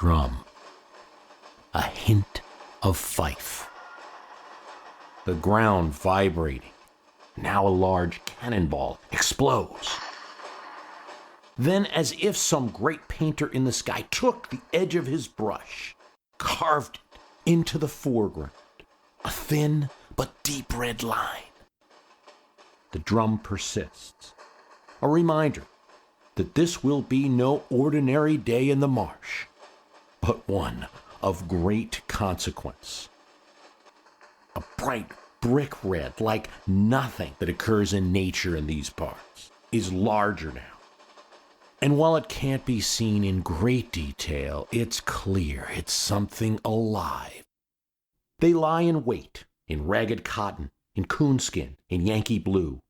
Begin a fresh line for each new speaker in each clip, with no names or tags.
drum. A hint of fife. The ground vibrating. Now a large cannonball explodes. Then, as if some great painter in the sky took the edge of his brush, carved it into the foreground, a thin but deep red line. The drum persists, a reminder that this will be no ordinary day in the marsh, but one of great consequence. A bright brick red, like nothing that occurs in nature in these parts, is larger now. And while it can't be seen in great detail, it's clear it's something alive. They lie in wait, in ragged cotton, in coonskin, in Yankee blue.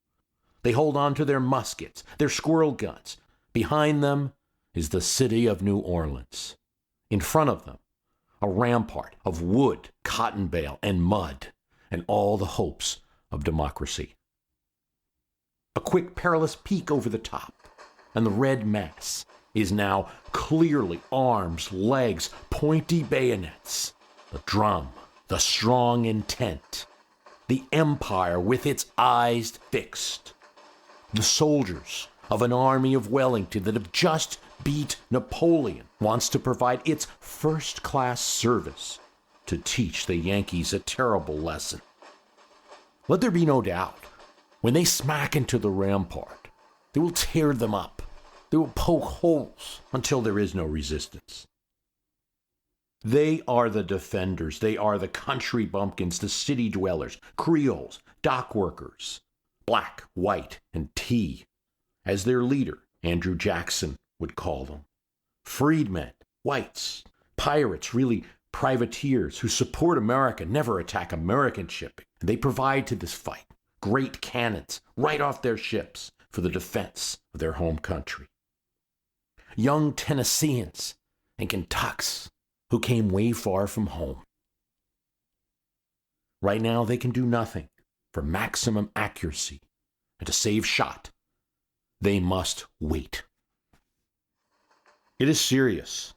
They hold on to their muskets, their squirrel guns. Behind them is the city of New Orleans. In front of them, a rampart of wood, cotton bale, and mud, and all the hopes of democracy. A quick, perilous peek over the top, and the red mass is now clearly arms, legs, pointy bayonets. The drum, the strong intent, the empire with its eyes fixed. The soldiers of an army of Wellington that have just beat Napoleon wants to provide its first-class service to teach the Yankees a terrible lesson. Let there be no doubt, when they smack into the rampart, they will tear them up. They will poke holes until there is no resistance. They are the defenders. They are the country bumpkins, the city dwellers, Creoles, dock workers, black, white, and tea, as their leader, Andrew Jackson, would call them. Freedmen, whites, pirates, really privateers who support America, never attack American shipping. And they provide to this fight great cannons right off their ships for the defense of their home country. Young Tennesseans and Kentucks who came way far from home. Right now they can do nothing for maximum accuracy, and to save shot, they must wait. It is serious.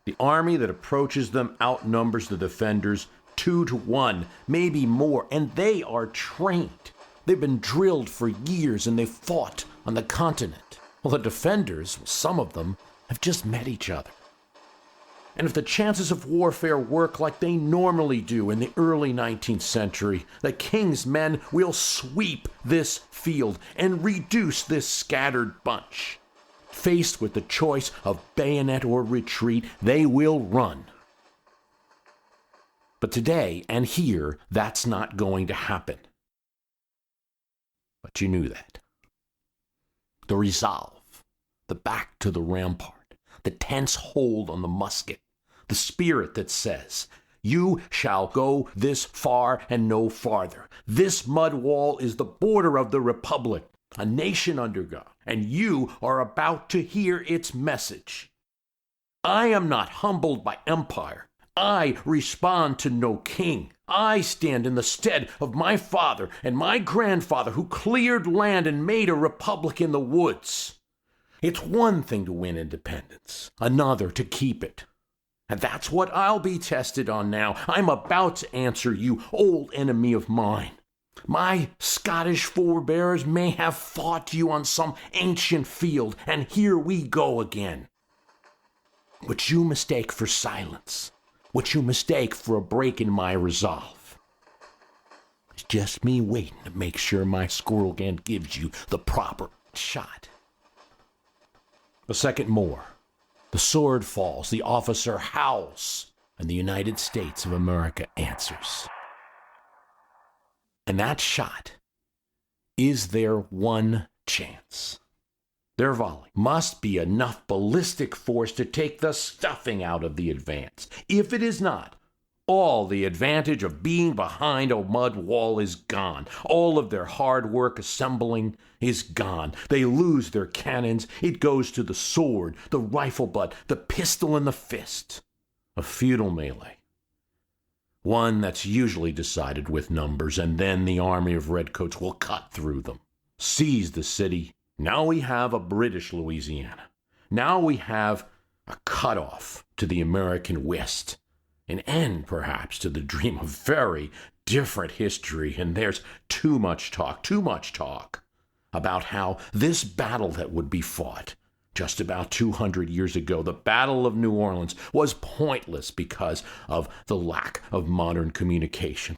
The army that approaches them outnumbers the defenders 2-1, maybe more, and they are trained. They've been drilled for years, and they've fought on the continent. Well, the defenders, some of them, have just met each other. And if the chances of warfare work like they normally do in the early 19th century, the king's men will sweep this field and reduce this scattered bunch. Faced with the choice of bayonet or retreat, they will run. But today and here, that's not going to happen. But you knew that. The resolve, the back to the rampart, the tense hold on the musket, the spirit that says, you shall go this far and no farther. This mud wall is the border of the Republic, a nation under God, and you are about to hear its message. I am not humbled by empire. I respond to no king. I stand in the stead of my father and my grandfather who cleared land and made a republic in the woods. It's one thing to win independence, another to keep it. And that's what I'll be tested on now. I'm about to answer you, old enemy of mine. My Scottish forebears may have fought you on some ancient field, and here we go again. What you mistake for silence, what you mistake for a break in my resolve, it's just me waiting to make sure my squirrel gun gives you the proper shot. A second more. The sword falls, the officer howls, and the United States of America answers. And that shot is their one chance. Their volley must be enough ballistic force to take the stuffing out of the advance. If it is not, all the advantage of being behind a mud wall is gone. All of their hard work assembling is gone. They lose their cannons. It goes to the sword, the rifle butt, the pistol, and the fist. A futile melee. One that's usually decided with numbers, and then the army of redcoats will cut through them, seize the city. Now we have a British Louisiana. Now we have a cutoff to the American West, an end, perhaps, to the dream of very different history. And there's too much talk about how this battle that would be fought just about 200 years ago, the Battle of New Orleans, was pointless because of the lack of modern communication.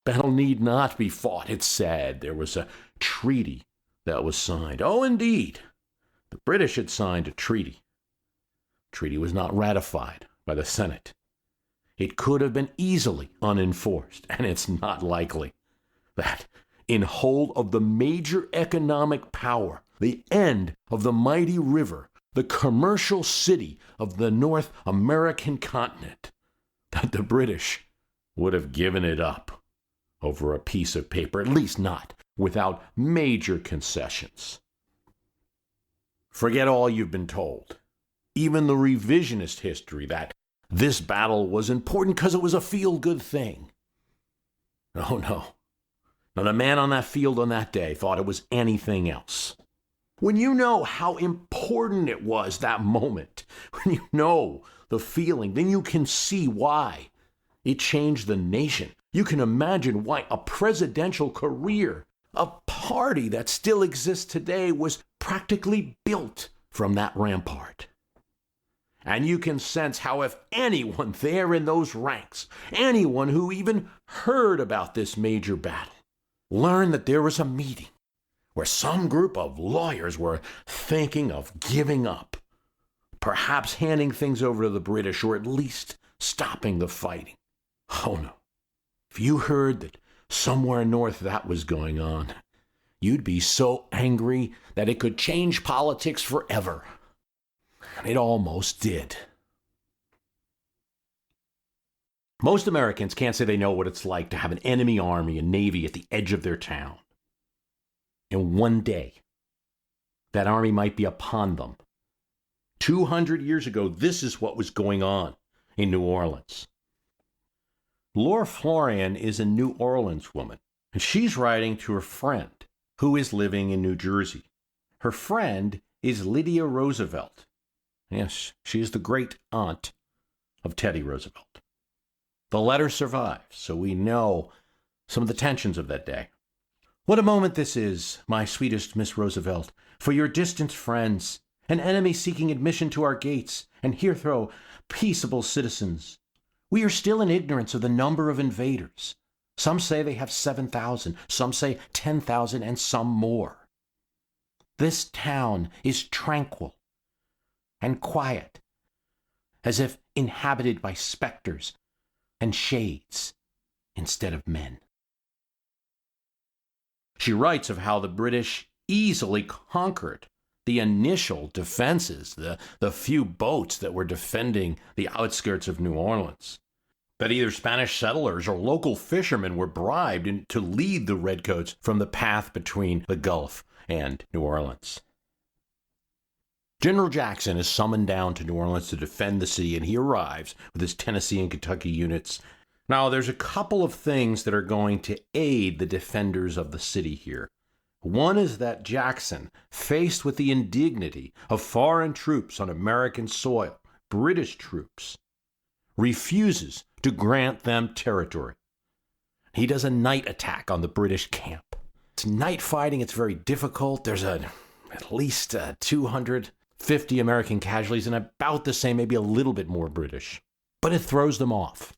Battle need not be fought, it's said. There was a treaty that was signed. Oh, indeed, the British had signed a treaty. The treaty was not ratified by the Senate. It could have been easily unenforced, and it's not likely that in hold of the major economic power, the end of the mighty river, the commercial city of the North American continent, that the British would have given it up over a piece of paper, at least not without major concessions. Forget all you've been told, even the revisionist history that this battle was important because it was a feel-good thing. Oh, no. Now, the man on that field on that day thought it was anything else. When you know how important it was, that moment, when you know the feeling, then you can see why it changed the nation. You can imagine why a presidential career, a party that still exists today, was practically built from that rampart. And you can sense how if anyone there in those ranks, anyone who even heard about this major battle, learned that there was a meeting where some group of lawyers were thinking of giving up, perhaps handing things over to the British, or at least stopping the fighting. Oh no. If you heard that somewhere north that was going on, you'd be so angry that it could change politics forever. And it almost did. Most Americans can't say they know what it's like to have an enemy army and navy at the edge of their town. And one day, that army might be upon them. 200 years ago, this is what was going on in New Orleans. Laura Florian is a New Orleans woman, and she's writing to her friend who is living in New Jersey. Her friend is Lydia Roosevelt. Yes, she is the great aunt of Teddy Roosevelt. The letter survives, so we know some of the tensions of that day. What a moment this is, my sweetest Miss Roosevelt, for your distant friends, an enemy seeking admission to our gates, and hitherto peaceable citizens. We are still in ignorance of the number of invaders. Some say they have 7,000, some say 10,000, and some more. This town is tranquil and quiet, as if inhabited by specters and shades instead of men. She writes of how the British easily conquered the initial defenses, the few boats that were defending the outskirts of New Orleans, that either Spanish settlers or local fishermen were bribed to lead the redcoats from the path between the Gulf and New Orleans. General Jackson is summoned down to New Orleans to defend the city, and he arrives with his Tennessee and Kentucky units. Now, there's a couple of things that are going to aid the defenders of the city here. One is that Jackson, faced with the indignity of foreign troops on American soil, British troops, refuses to grant them territory. He does a night attack on the British camp. It's night fighting. It's very difficult. There's at least 250 American casualties and about the same, maybe a little bit more British. But it throws them off.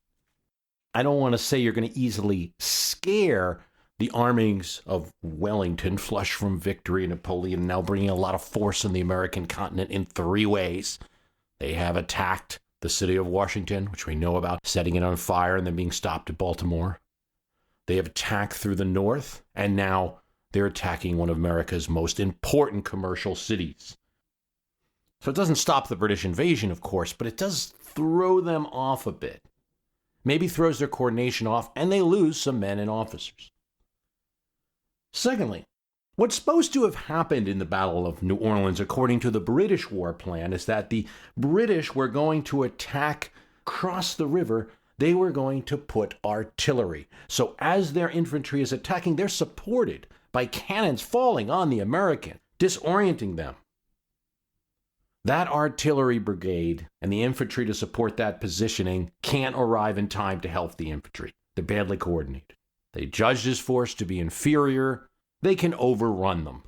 I don't want to say you're going to easily scare the armies of Wellington, flush from victory, Napoleon, now bringing a lot of force on the American continent in three ways. They have attacked the city of Washington, which we know about, setting it on fire and then being stopped at Baltimore. They have attacked through the north, and now they're attacking one of America's most important commercial cities. So it doesn't stop the British invasion, of course, but it does throw them off a bit. Maybe throws their coordination off, and they lose some men and officers. Secondly, what's supposed to have happened in the Battle of New Orleans, according to the British war plan, is that the British were going to attack across the river. They were going to put artillery. So as their infantry is attacking, they're supported by cannons falling on the American, disorienting them. That artillery brigade and the infantry to support that positioning can't arrive in time to help the infantry. They're badly coordinated. They judged his force to be inferior. They can overrun them.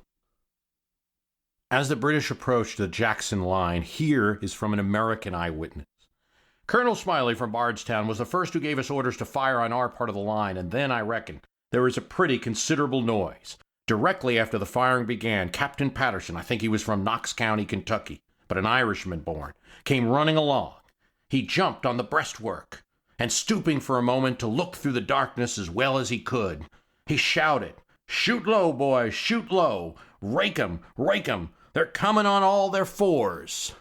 As the British approached the Jackson line, here is from an American eyewitness. Colonel Smiley from Bardstown was the first who gave us orders to fire on our part of the line, and then, I reckon, there was a pretty considerable noise. Directly after the firing began, Captain Patterson, I think he was from Knox County, Kentucky, but an Irishman born, came running along. He jumped on the breastwork, and stooping for a moment to look through the darkness as well as he could, he shouted, "Shoot low, boys, shoot low! Rake 'em, rake 'em! They're coming on all their fours!"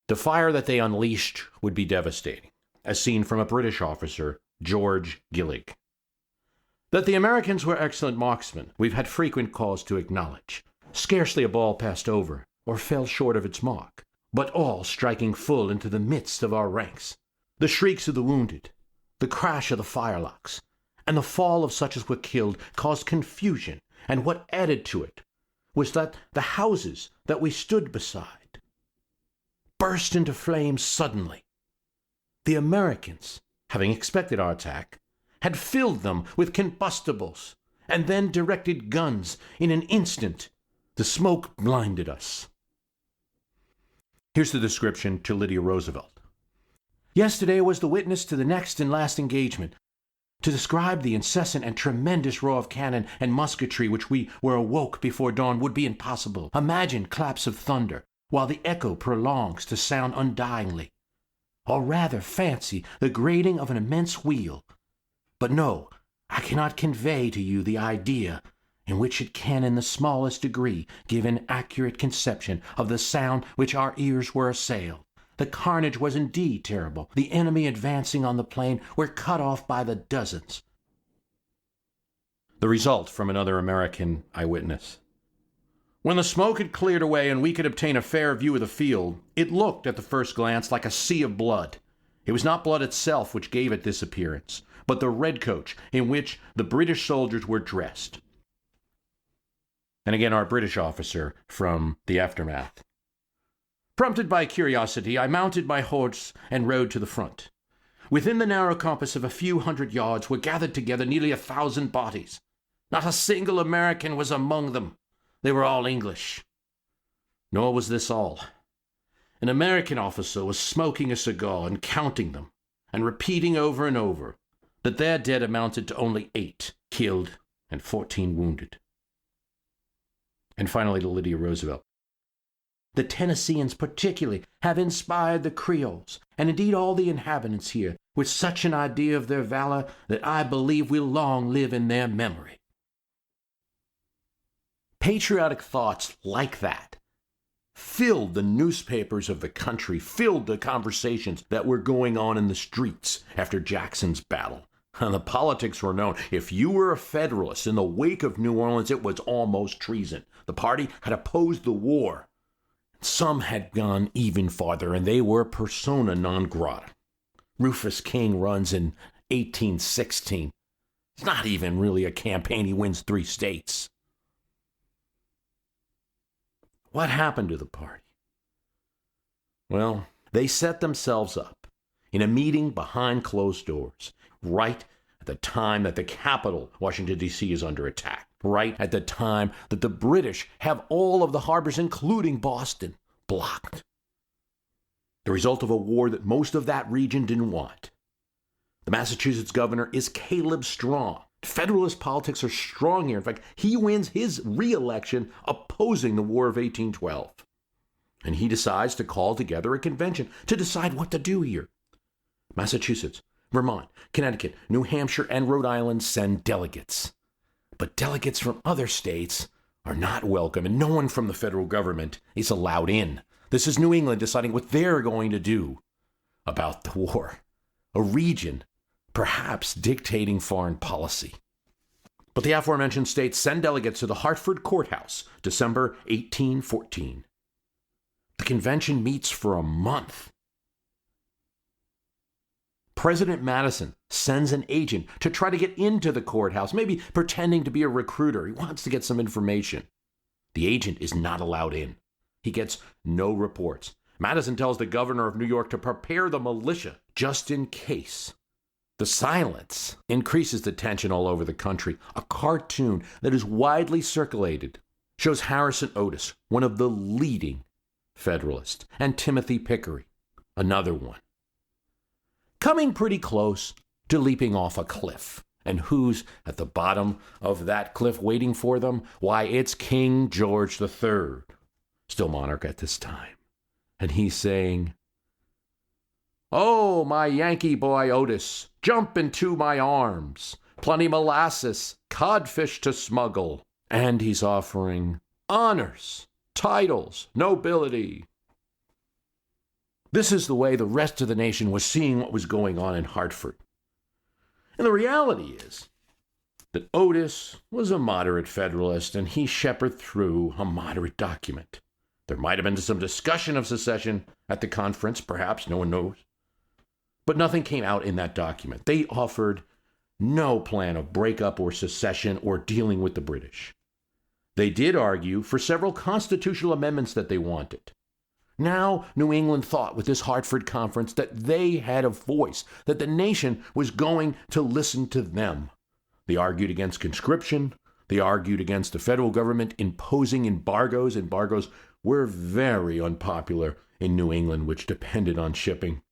The fire that they unleashed would be devastating, as seen from a British officer, George Gillig. That the Americans were excellent marksmen, we've had frequent cause to acknowledge. Scarcely a ball passed over, or fell short of its mark, but all striking full into the midst of our ranks. The shrieks of the wounded, the crash of the firelocks, and the fall of such as were killed caused confusion, and what added to it was that the houses that we stood beside burst into flames suddenly. The Americans, having expected our attack, had filled them with combustibles, and then directed guns in an instant. The smoke blinded us. Here's the description to Lydia Roosevelt. Yesterday was the witness to the next and last engagement. To describe the incessant and tremendous roar of cannon and musketry which we were awoke before dawn would be impossible. Imagine claps of thunder, while the echo prolongs to sound undyingly. Or rather fancy the grating of an immense wheel. But no, I cannot convey to you the idea in which it can in the smallest degree give an accurate conception of the sound which our ears were assailed. The carnage was indeed terrible. The enemy advancing on the plain were cut off by the dozens. The result from another American eyewitness. When the smoke had cleared away and we could obtain a fair view of the field, it looked at the first glance like a sea of blood. It was not blood itself which gave it this appearance, but the redcoats in which the British soldiers were dressed. And again our British officer from the aftermath. Prompted by curiosity, I mounted my horse and rode to the front. Within the narrow compass of a few hundred yards were gathered together nearly 1,000 bodies. Not a single American was among them. They were all English. Nor was this all. An American officer was smoking a cigar and counting them, and repeating over and over that their dead amounted to only 8 killed and 14 wounded. And finally to Lydia Roosevelt. The Tennesseans particularly have inspired the Creoles, and indeed all the inhabitants here, with such an idea of their valor that I believe will long live in their memory. Patriotic thoughts like that filled the newspapers of the country, filled the conversations that were going on in the streets after Jackson's battle. And the politics were known. If you were a Federalist in the wake of New Orleans, it was almost treason. The party had opposed the war. Some had gone even farther, and they were persona non grata. Rufus King runs in 1816. It's not even really a campaign. He wins 3 states. What happened to the party? Well, they set themselves up in a meeting behind closed doors, right at the time that the capital, Washington, D.C., is under attack, right at the time that the British have all of the harbors, including Boston, blocked. The result of a war that most of that region didn't want. The Massachusetts governor is Caleb Strong. Federalist politics are strong here. In fact, he wins his re-election opposing the War of 1812. And he decides to call together a convention to decide what to do here. Massachusetts, Vermont, Connecticut, New Hampshire, and Rhode Island send delegates. But delegates from other states are not welcome, and no one from the federal government is allowed in. This is New England deciding what they're going to do about the war. A region perhaps dictating foreign policy. But the aforementioned states send delegates to the Hartford Courthouse, December 1814. The convention meets for a month. President Madison sends an agent to try to get into the courthouse, maybe pretending to be a recruiter. He wants to get some information. The agent is not allowed in. He gets no reports. Madison tells the governor of New York to prepare the militia just in case. The silence increases the tension all over the country. A cartoon that is widely circulated shows Harrison Otis, one of the leading Federalists, and Timothy Pickering, another one, coming pretty close to leaping off a cliff. And who's at the bottom of that cliff waiting for them? Why, it's King George III, still monarch at this time. And he's saying, "Oh, my Yankee boy Otis, jump into my arms. Plenty molasses, codfish to smuggle." And he's offering honors, titles, nobility. This is the way the rest of the nation was seeing what was going on in Hartford. And the reality is that Otis was a moderate Federalist, and he shepherded through a moderate document. There might have been some discussion of secession at the conference, perhaps, no one knows. But nothing came out in that document. They offered no plan of breakup or secession or dealing with the British. They did argue for several constitutional amendments that they wanted. Now, New England thought with this Hartford Conference that they had a voice, that the nation was going to listen to them. They argued against conscription. They argued against the federal government imposing embargoes. Embargoes were very unpopular in New England, which depended on shipping.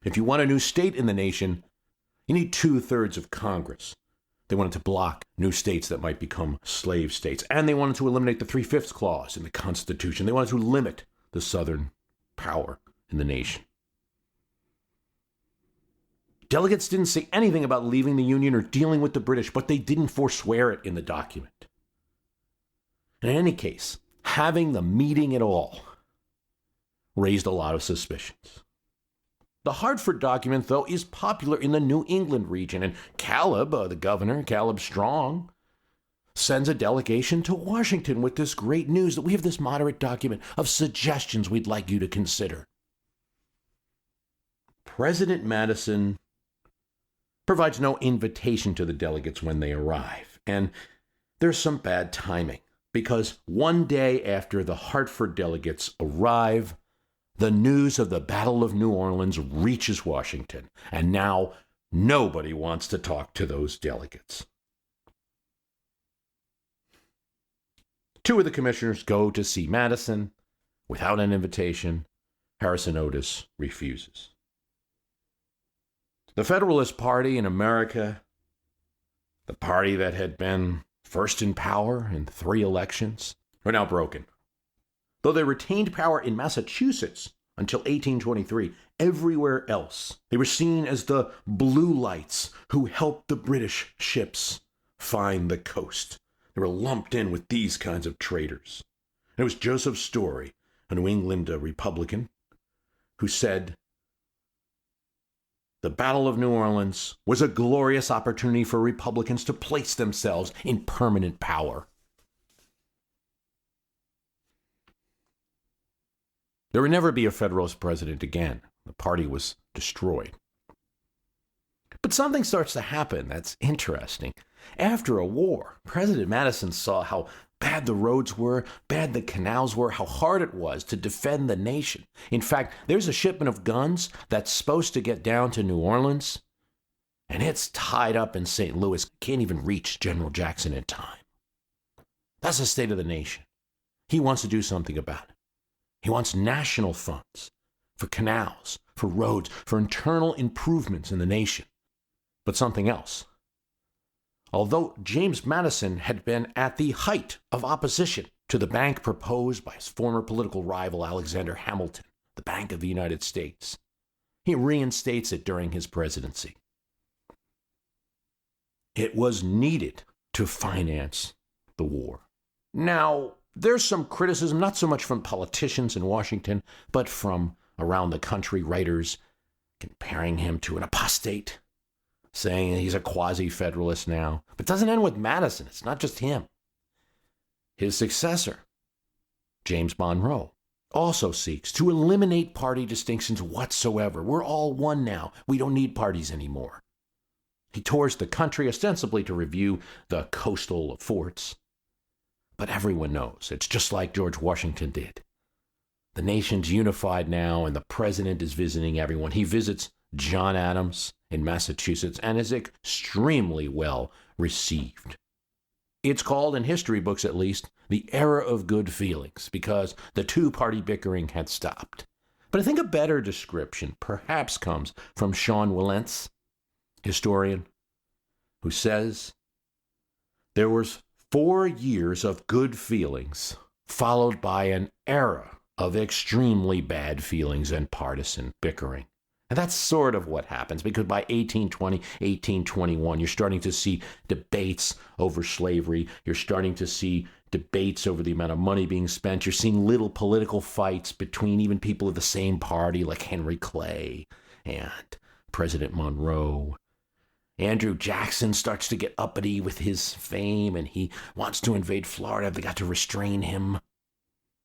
If you want a new state in the nation, you need 2/3 of Congress. They wanted to block new states that might become slave states. And they wanted to eliminate the 3/5 clause in the Constitution. They wanted to limit the Southern power in the nation. Delegates didn't say anything about leaving the Union or dealing with the British, but they didn't forswear it in the document. In any case, having the meeting at all raised a lot of suspicions. The Hartford document, though, is popular in the New England region, and Caleb, the governor, Caleb Strong, sends a delegation to Washington with this great news that we have this moderate document of suggestions we'd like you to consider. President Madison provides no invitation to the delegates when they arrive, and there's some bad timing, because one day after the Hartford delegates arrive, the news of the Battle of New Orleans reaches Washington, and now nobody wants to talk to those delegates. Two of the commissioners go to see Madison without an invitation. Harrison Otis refuses. The Federalist Party in America, the party that had been first in power in 3 elections, are now broken. Though they retained power in Massachusetts until 1823, everywhere else they were seen as the blue lights who helped the British ships find the coast. They were lumped in with these kinds of traitors. And it was Joseph Story, a New England Republican, who said, "The Battle of New Orleans was a glorious opportunity for Republicans to place themselves in permanent power." There would never be a Federalist president again. The party was destroyed. But something starts to happen that's interesting. After a war, President Madison saw how bad the roads were, bad the canals were, how hard it was to defend the nation. In fact, there's a shipment of guns that's supposed to get down to New Orleans, and it's tied up in St. Louis. Can't even reach General Jackson in time. That's the state of the nation. He wants to do something about it. He wants national funds for canals, for roads, for internal improvements in the nation. But something else. Although James Madison had been at the height of opposition to the bank proposed by his former political rival Alexander Hamilton, the Bank of the United States, he reinstates it during his presidency. It was needed to finance the war. Now, there's some criticism, not so much from politicians in Washington, but from around the country, writers comparing him to an apostate, saying he's a quasi-federalist now. But it doesn't end with Madison. It's not just him. His successor, James Monroe, also seeks to eliminate party distinctions whatsoever. We're all one now. We don't need parties anymore. He tours the country ostensibly to review the coastal forts. But everyone knows it's just like George Washington did. The nation's unified now, and the president is visiting everyone. He visits John Adams in Massachusetts and is extremely well received. It's called, in history books at least, the era of good feelings, because the two-party bickering had stopped. But I think a better description perhaps comes from Sean Wilentz, historian, who says, there was 4 years of good feelings, followed by an era of extremely bad feelings and partisan bickering. And that's sort of what happens, because by 1820, 1821, you're starting to see debates over slavery. You're starting to see debates over the amount of money being spent. You're seeing little political fights between even people of the same party, like Henry Clay and President Monroe. Andrew Jackson starts to get uppity with his fame, and he wants to invade Florida. They got to restrain him.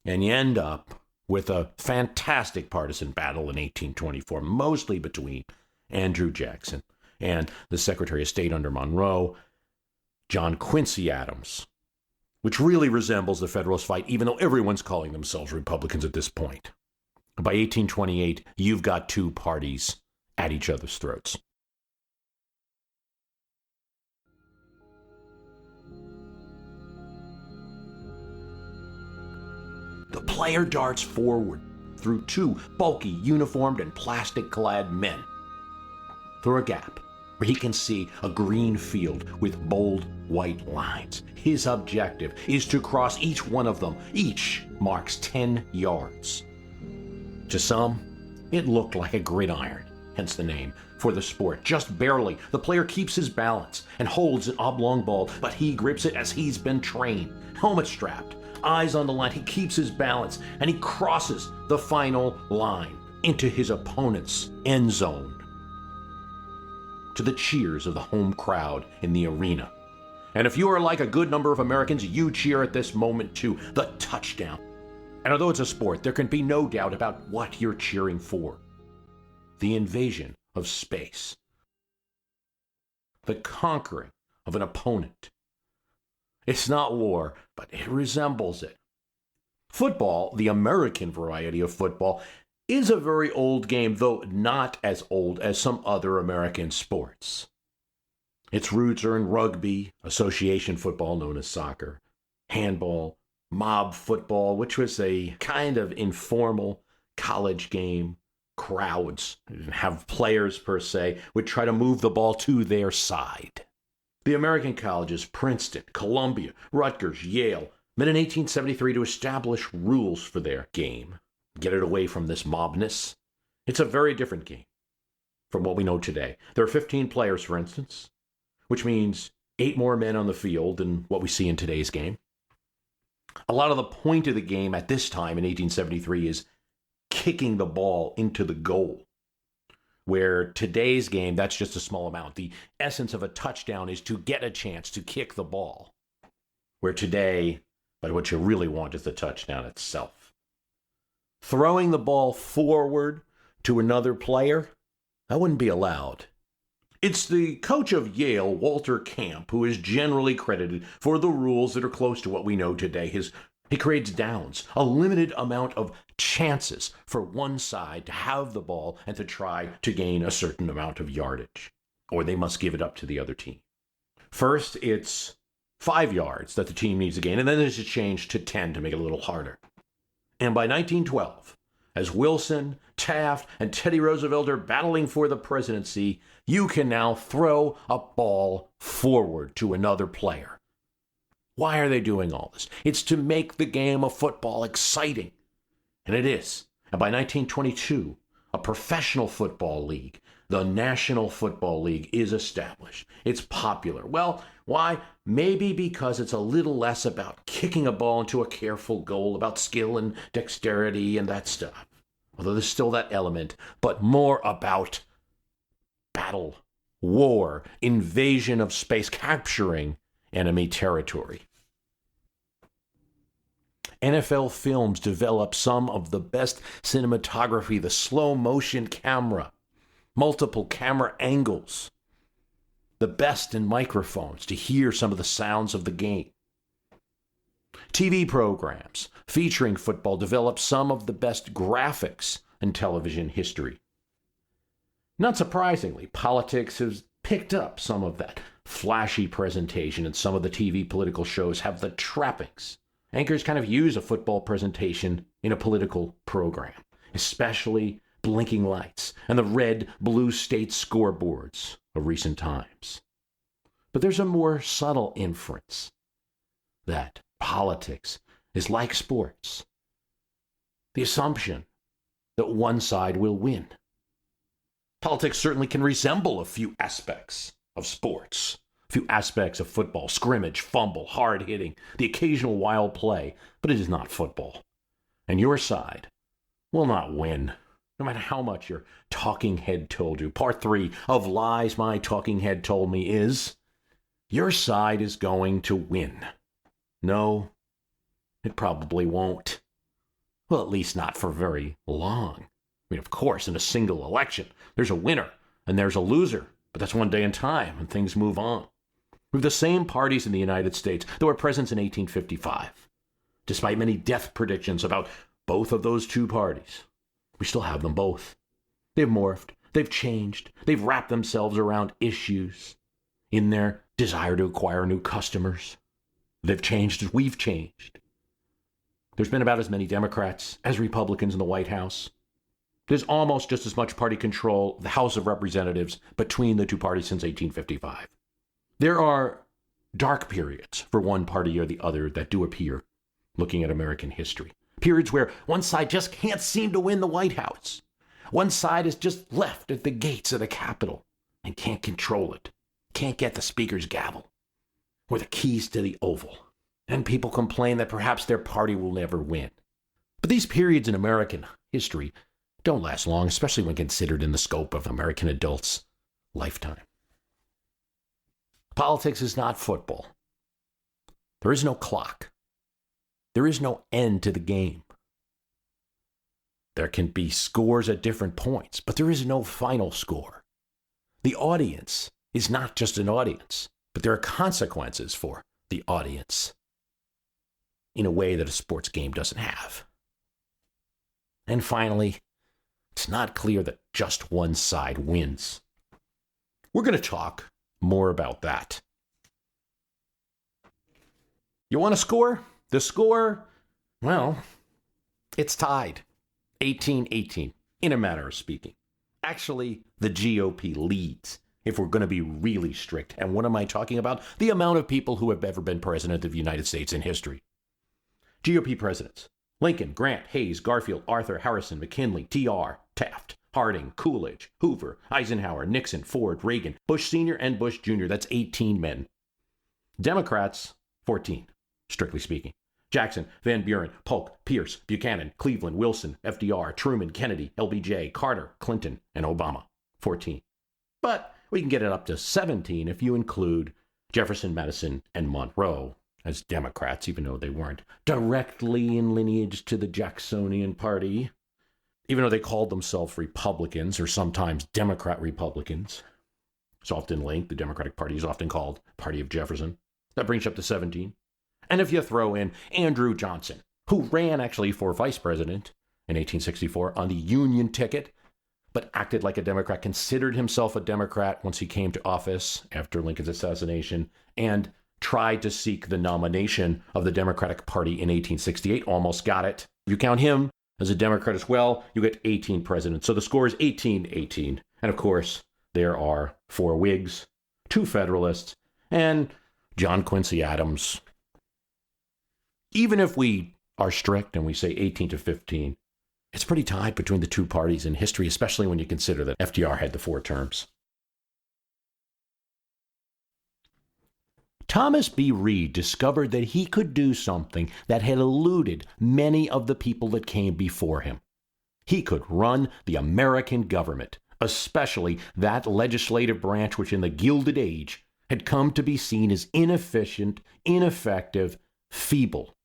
And you end up with a fantastic partisan battle in 1824, mostly between Andrew Jackson and the Secretary of State under Monroe, John Quincy Adams, which really resembles the Federalist fight, even though everyone's calling themselves Republicans at this point. By 1828, you've got two parties at each other's throats. The player darts forward through two bulky, uniformed, and plastic-clad men, through a gap where he can see a green field with bold white lines. His objective is to cross each one of them. Each marks 10 yards. To some, it looked like a gridiron, hence the name for the sport. Just barely, the player keeps his balance and holds an oblong ball, but he grips it as he's been trained, helmet strapped, eyes on the line. He keeps his balance, and he crosses the final line into his opponent's end zone, to the cheers of the home crowd in the arena. And if you are like a good number of Americans, you cheer at this moment too, the touchdown. And although it's a sport, there can be no doubt about what you're cheering for: the invasion of space, the conquering of an opponent. It's not war, but it resembles it. Football, the American variety of football, is a very old game, though not as old as some other American sports. Its roots are in rugby, association football known as soccer, handball, mob football, which was a kind of informal college game. Crowds, didn't have players per se, would try to move the ball to their side. The American colleges, Princeton, Columbia, Rutgers, Yale, met in 1873 to establish rules for their game. Get it away from this mobness. It's a very different game from what we know today. There are 15 players, for instance, which means 8 more men on the field than what we see in today's game. A lot of the point of the game at this time in 1873 is kicking the ball into the goal, where today's game, that's just a small amount. The essence of a touchdown is to get a chance to kick the ball, where today, but what you really want is the touchdown itself. Throwing the ball forward to another player, that wouldn't be allowed. It's the coach of Yale, Walter Camp, who is generally credited for the rules that are close to what we know today. He creates downs, a limited amount of chances for one side to have the ball and to try to gain a certain amount of yardage, or they must give it up to the other team. First, it's 5 yards that the team needs to gain, and then there's a change to 10 to make it a little harder. And by 1912, as Wilson, Taft, and Teddy Roosevelt are battling for the presidency, you can now throw a ball forward to another player. Why are they doing all this? It's to make the game of football exciting. And it is. And by 1922, a professional football league, the National Football League, is established. It's popular. Well, why? Maybe because it's a little less about kicking a ball into a careful goal, about skill and dexterity and that stuff. Although there's still that element, but more about battle, war, invasion of space, capturing enemy territory. NFL films develop some of the best cinematography, the slow motion camera, multiple camera angles, the best in microphones to hear some of the sounds of the game. TV programs featuring football developed some of the best graphics in television history. Not surprisingly, politics has picked up some of that flashy presentation, and some of the TV political shows have the trappings. Anchors kind of use a football presentation in a political program, especially blinking lights and the red, blue state scoreboards of recent times. But there's a more subtle inference that politics is like sports. The assumption that one side will win. Politics certainly can resemble a few aspects of sports, a few aspects of football, scrimmage, fumble, hard hitting, the occasional wild play, but it is not football. And your side will not win, no matter how much your talking head told you. Part 3 of Lies My Talking Head Told Me is, your side is going to win. No, it probably won't. Well, at least not for very long. I mean, of course, in a single election, there's a winner and there's a loser, but that's one day in time and things move on. We have the same parties in the United States that were present in 1855. Despite many death predictions about both of those two parties, we still have them both. They've morphed, they've changed, they've wrapped themselves around issues in their desire to acquire new customers. They've changed as we've changed. There's been about as many Democrats as Republicans in the White House. There's almost just as much party control of the House of Representatives between the two parties since 1855. There are dark periods for one party or the other that do appear looking at American history. Periods where one side just can't seem to win the White House. One side is just left at the gates of the Capitol and can't control it, can't get the Speaker's gavel or the keys to the Oval. And people complain that perhaps their party will never win. But these periods in American history don't last long, especially when considered in the scope of American adults' lifetime. Politics is not football. There is no clock. There is no end to the game. There can be scores at different points, but there is no final score. The audience is not just an audience, but there are consequences for the audience in a way that a sports game doesn't have. And finally, it's not clear that just one side wins. We're going to talk more about that. You want a score? The score, well, it's tied. 18-18, in a manner of speaking. Actually, the GOP leads, if we're going to be really strict. And what am I talking about? The amount of people who have ever been president of the United States in history. GOP presidents: Lincoln, Grant, Hayes, Garfield, Arthur, Harrison, McKinley, T.R., Taft, Harding, Coolidge, Hoover, Eisenhower, Nixon, Ford, Reagan, Bush Sr., and Bush Jr. That's 18 men. Democrats, 14, strictly speaking. Jackson, Van Buren, Polk, Pierce, Buchanan, Cleveland, Wilson, FDR, Truman, Kennedy, LBJ, Carter, Clinton, and Obama, 14. But we can get it up to 17 if you include Jefferson, Madison, and Monroe as Democrats, even though they weren't directly in lineage to the Jacksonian Party, even though they called themselves Republicans or sometimes Democrat Republicans. It's often linked. The Democratic Party is often called Party of Jefferson. That brings you up to 17. And if you throw in Andrew Johnson, who ran actually for vice president in 1864 on the Union ticket, but acted like a Democrat, considered himself a Democrat once he came to office after Lincoln's assassination, and tried to seek the nomination of the Democratic Party in 1868, almost got it. If you count him as a Democrat as well, you get 18 presidents. So the score is 18-18. And of course, there are 4 Whigs, 2 Federalists, and John Quincy Adams. Even if we are strict and we say 18-15, it's pretty tied between the two parties in history, especially when you consider that FDR had the 4 terms. Thomas B. Reed discovered that he could do something that had eluded many of the people that came before him. He could run the American government, especially that legislative branch which in the Gilded Age had come to be seen as inefficient, ineffective, feeble.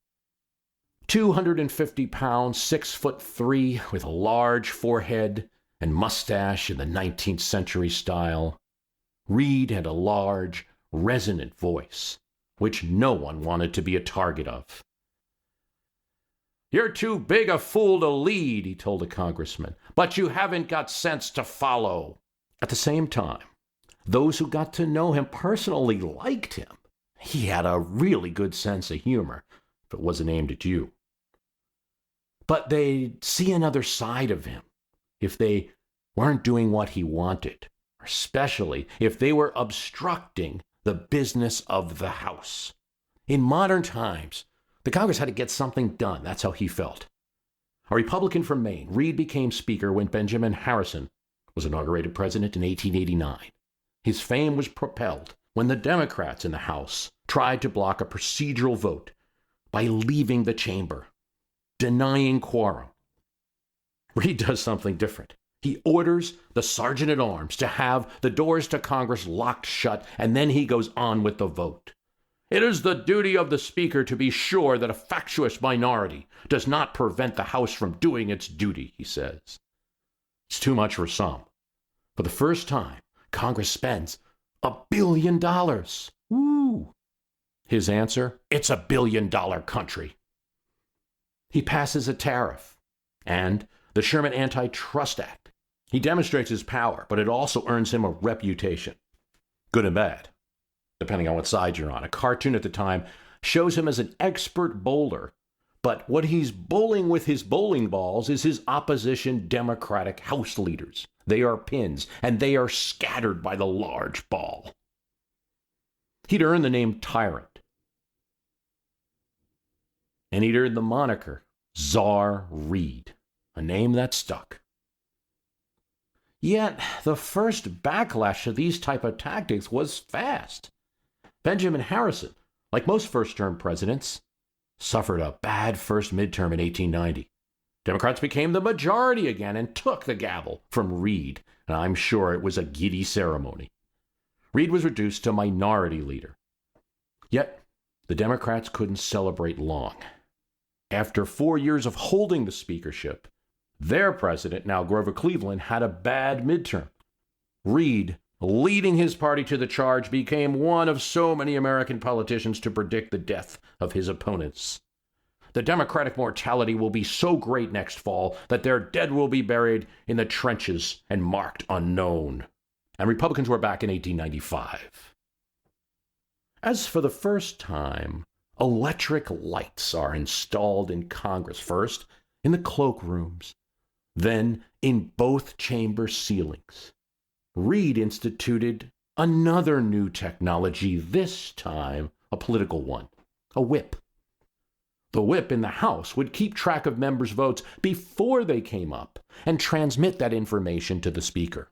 250 pounds, 6'3", with a large forehead and mustache in the 19th century style, Reed had a large, resonant voice, which no one wanted to be a target of. "You're too big a fool to lead," he told a congressman, "but you haven't got sense to follow." At the same time, those who got to know him personally liked him. He had a really good sense of humor, if it wasn't aimed at you. But they'd see another side of him if they weren't doing what he wanted, especially if they were obstructing the business of the House. In modern times, the Congress had to get something done. That's how he felt. A Republican from Maine, Reed became Speaker when Benjamin Harrison was inaugurated president in 1889. His fame was propelled when the Democrats in the House tried to block a procedural vote by leaving the chamber, denying quorum. Reed does something different. He orders the sergeant at arms to have the doors to Congress locked shut, and then he goes on with the vote. "It is the duty of the Speaker to be sure that a factious minority does not prevent the House from doing its duty," he says. It's too much for some. For the first time, Congress spends $1 billion. Woo! His answer: it's $1 billion country. He passes a tariff and the Sherman Antitrust Act. He demonstrates his power, but it also earns him a reputation. Good and bad, depending on what side you're on. A cartoon at the time shows him as an expert bowler, but what he's bowling with his bowling balls is his opposition Democratic House leaders. They are pins, and they are scattered by the large ball. He'd earned the name Tyrant. And he'd earned the moniker Czar Reed, a name that stuck. Yet, the first backlash to these type of tactics was fast. Benjamin Harrison, like most first-term presidents, suffered a bad first midterm in 1890. Democrats became the majority again and took the gavel from Reed, and I'm sure it was a giddy ceremony. Reed was reduced to minority leader. Yet, the Democrats couldn't celebrate long. After 4 years of holding the speakership, their president, now Grover Cleveland, had a bad midterm. Reed, leading his party to the charge, became one of so many American politicians to predict the death of his opponents. The Democratic mortality will be so great next fall that their dead will be buried in the trenches and marked unknown. And Republicans were back in 1895. As for the first time, electric lights are installed in Congress, first in the cloakrooms, then in both chamber ceilings. Reed instituted another new technology, this time a political one, a whip. The whip in the House would keep track of members' votes before they came up and transmit that information to the Speaker.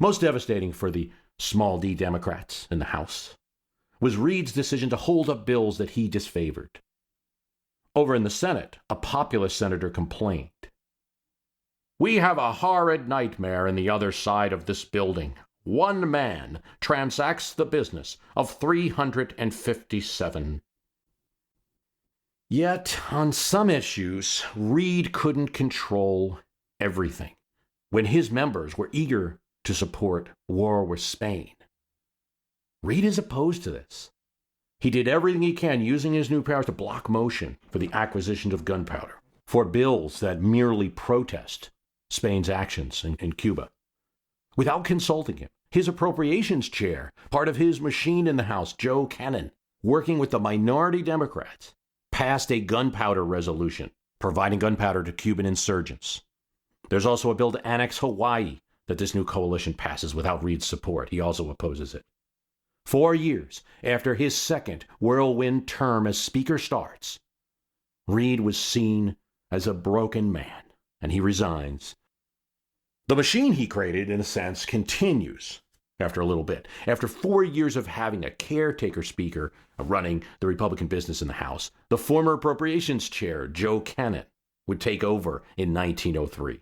Most devastating for the small d Democrats in the House was Reed's decision to hold up bills that he disfavored. Over in the Senate, a populist senator complained, "We have a horrid nightmare in the other side of this building. One man transacts the business of 357. Yet, on some issues, Reed couldn't control everything. When his members were eager to support war with Spain, Reed is opposed to this. He did everything he can using his new powers to block motion for the acquisition of gunpowder, for bills that merely protest Spain's actions in Cuba. Without consulting him, his appropriations chair, part of his machine in the House, Joe Cannon, working with the minority Democrats, passed a gunpowder resolution providing gunpowder to Cuban insurgents. There's also a bill to annex Hawaii that this new coalition passes without Reed's support. He also opposes it. 4 years after his second whirlwind term as Speaker starts, Reed was seen as a broken man, and he resigns. The machine he created, in a sense, continues after a little bit. After 4 years of having a caretaker speaker running the Republican business in the House, the former appropriations chair, Joe Cannon, would take over in 1903.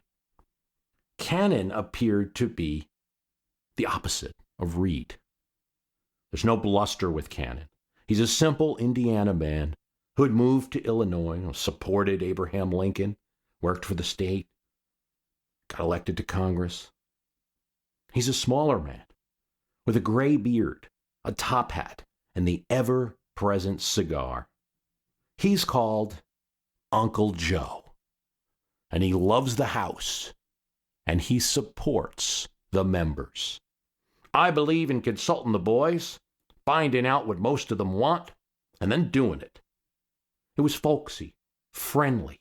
Cannon appeared to be the opposite of Reed. There's no bluster with Cannon. He's a simple Indiana man who had moved to Illinois, supported Abraham Lincoln, worked for the state, got elected to Congress. He's a smaller man with a gray beard, a top hat, and the ever-present cigar. He's called Uncle Joe. And he loves the House. And he supports the members. I believe in consulting the boys, finding out what most of them want, and then doing it. It was folksy, friendly,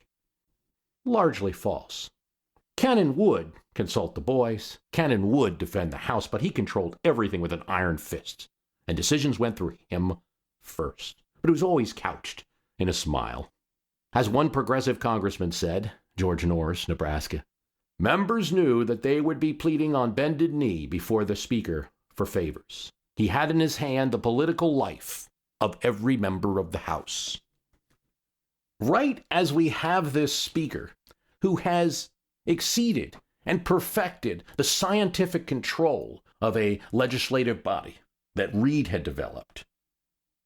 largely false. Cannon would consult the boys. Cannon would defend the House, but he controlled everything with an iron fist, and decisions went through him first. But it was always couched in a smile. As one progressive congressman said, George Norris, Nebraska, members knew that they would be pleading on bended knee before the Speaker for favors. He had in his hand the political life of every member of the House. Right as we have this Speaker who has exceeded and perfected the scientific control of a legislative body that Reed had developed,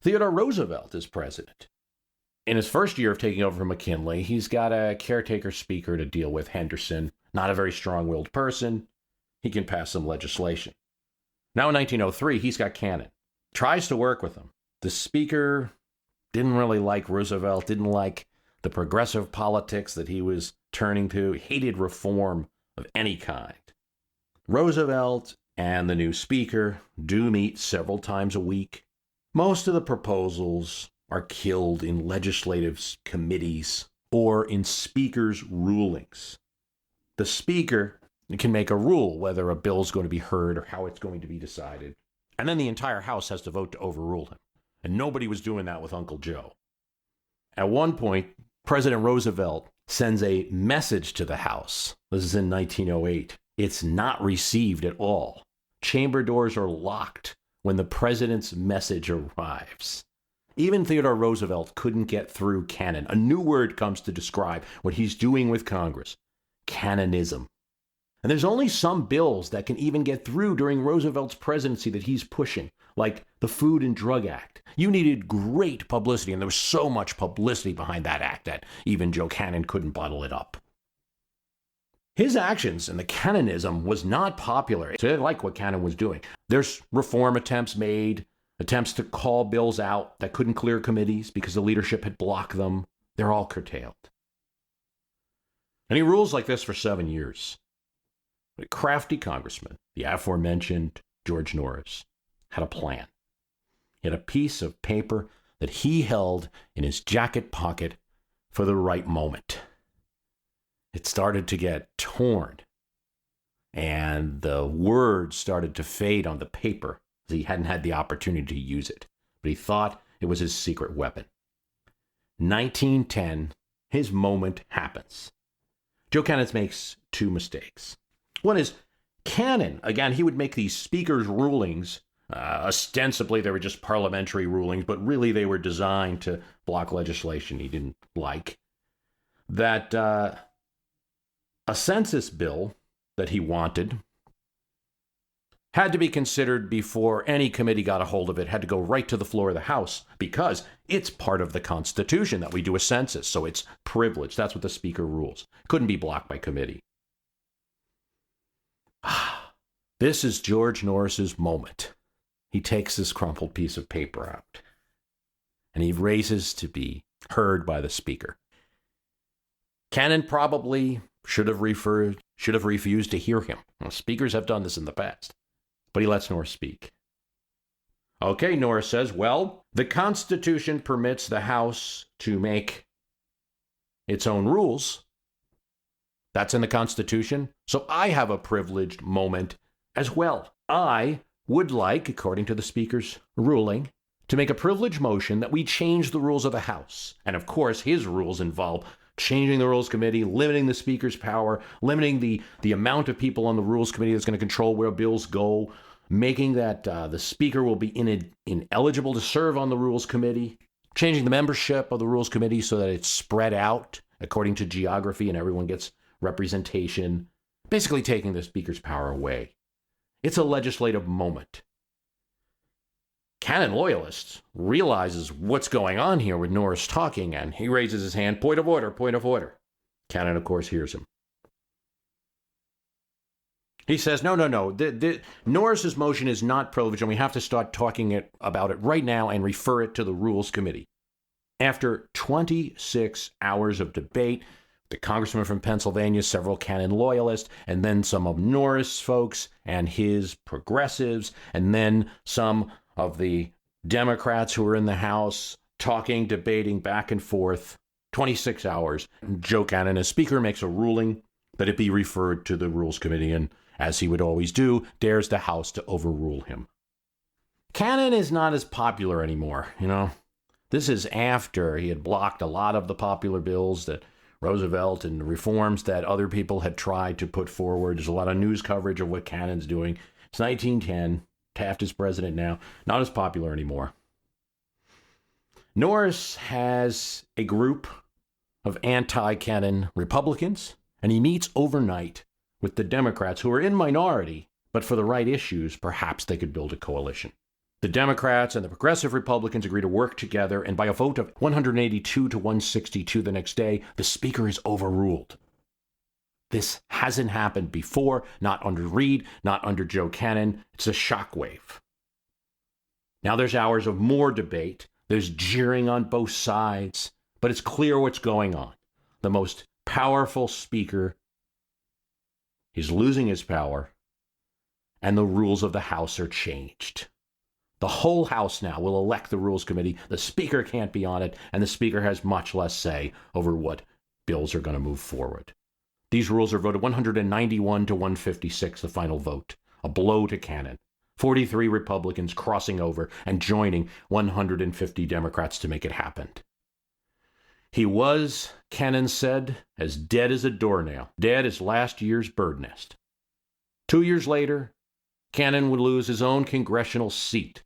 Theodore Roosevelt is president. In his first year of taking over from McKinley, he's got a caretaker speaker to deal with, Henderson, not a very strong-willed person. He can pass some legislation. Now in 1903, he's got Cannon. Tries to work with him. The speaker didn't really like Roosevelt, didn't like the progressive politics that he was turning to, hated reform of any kind. Roosevelt and the new speaker do meet several times a week. Most of the proposals are killed in legislative committees or in speakers' rulings. The speaker can make a rule whether a bill is going to be heard or how it's going to be decided. And then the entire House has to vote to overrule him. And nobody was doing that with Uncle Joe. At one point, President Roosevelt sends a message to the House. This is in 1908. It's not received at all. Chamber doors are locked when the president's message arrives. Even Theodore Roosevelt couldn't get through Cannon. A new word comes to describe what he's doing with Congress. Cannonism. And there's only some bills that can even get through during Roosevelt's presidency that he's pushing, like the Food and Drug Act. You needed great publicity, and there was so much publicity behind that act that even Joe Cannon couldn't bottle it up. His actions and the Cannonism was not popular. So they didn't like what Cannon was doing. There's reform attempts made, attempts to call bills out that couldn't clear committees because the leadership had blocked them. They're all curtailed. And he rules like this for 7 years. A crafty congressman, the aforementioned George Norris, had a plan. He had a piece of paper that he held in his jacket pocket for the right moment. It started to get torn, and the words started to fade on the paper. He hadn't had the opportunity to use it, but he thought it was his secret weapon. 1910, his moment happens. Joe Cannon makes two mistakes. One is Cannon, again, he would make these speaker's rulings. Ostensibly, they were just parliamentary rulings, but really they were designed to block legislation he didn't like. That a census bill that he wanted had to be considered before any committee got a hold of it, had to go right to the floor of the House, because it's part of the Constitution that we do a census, so it's privileged. That's what the Speaker rules. Couldn't be blocked by committee. This is George Norris's moment. He takes this crumpled piece of paper out, and he raises to be heard by the Speaker. Cannon probably should have refused to hear him. Well, speakers have done this in the past. But he lets Norris speak. Okay, Norris says, well, the Constitution permits the House to make its own rules. That's in the Constitution. So I have a privileged moment as well. I would like, according to the Speaker's ruling, to make a privileged motion that we change the rules of the House. And of course, his rules involve changing the Rules Committee, limiting the Speaker's power, limiting the amount of people on the Rules Committee that's going to control where bills go, making that the Speaker will be ineligible to serve on the Rules Committee, changing the membership of the Rules Committee so that it's spread out according to geography and everyone gets representation, basically taking the Speaker's power away. It's a legislative moment. Cannon loyalists realizes what's going on here with Norris talking, and he raises his hand, point of order, point of order. Cannon, of course, hears him. He says, no. Norris's motion is not privileged, and we have to start talking about it right now and refer it to the Rules Committee. After 26 hours of debate, the congressman from Pennsylvania, several Cannon loyalists, and then some of Norris folks and his progressives, and then some of the Democrats who were in the House talking, debating back and forth, 26 hours. Joe Cannon, as Speaker, makes a ruling that it be referred to the Rules Committee, and as he would always do, dares the House to overrule him. Cannon is not as popular anymore, This is after he had blocked a lot of the popular bills that Roosevelt and reforms that other people had tried to put forward. There's a lot of news coverage of what Cannon's doing. It's 1910. Taft is president now. Not as popular anymore. Norris has a group of anti-Cannon Republicans, and he meets overnight with the Democrats, who are in minority, but for the right issues, perhaps they could build a coalition. The Democrats and the progressive Republicans agree to work together, and by a vote of 182 to 162 the next day, the Speaker is overruled. This hasn't happened before, not under Reed, not under Joe Cannon. It's a shockwave. Now there's hours of more debate. There's jeering on both sides, but it's clear what's going on. The most powerful Speaker is losing his power, and the rules of the House are changed. The whole House now will elect the Rules Committee. The Speaker can't be on it, and the Speaker has much less say over what bills are going to move forward. These rules are voted 191 to 156, the final vote. A blow to Cannon. 43 Republicans crossing over and joining 150 Democrats to make it happen. He was, Cannon said, as dead as a doornail, dead as last year's bird nest. 2 years later, Cannon would lose his own congressional seat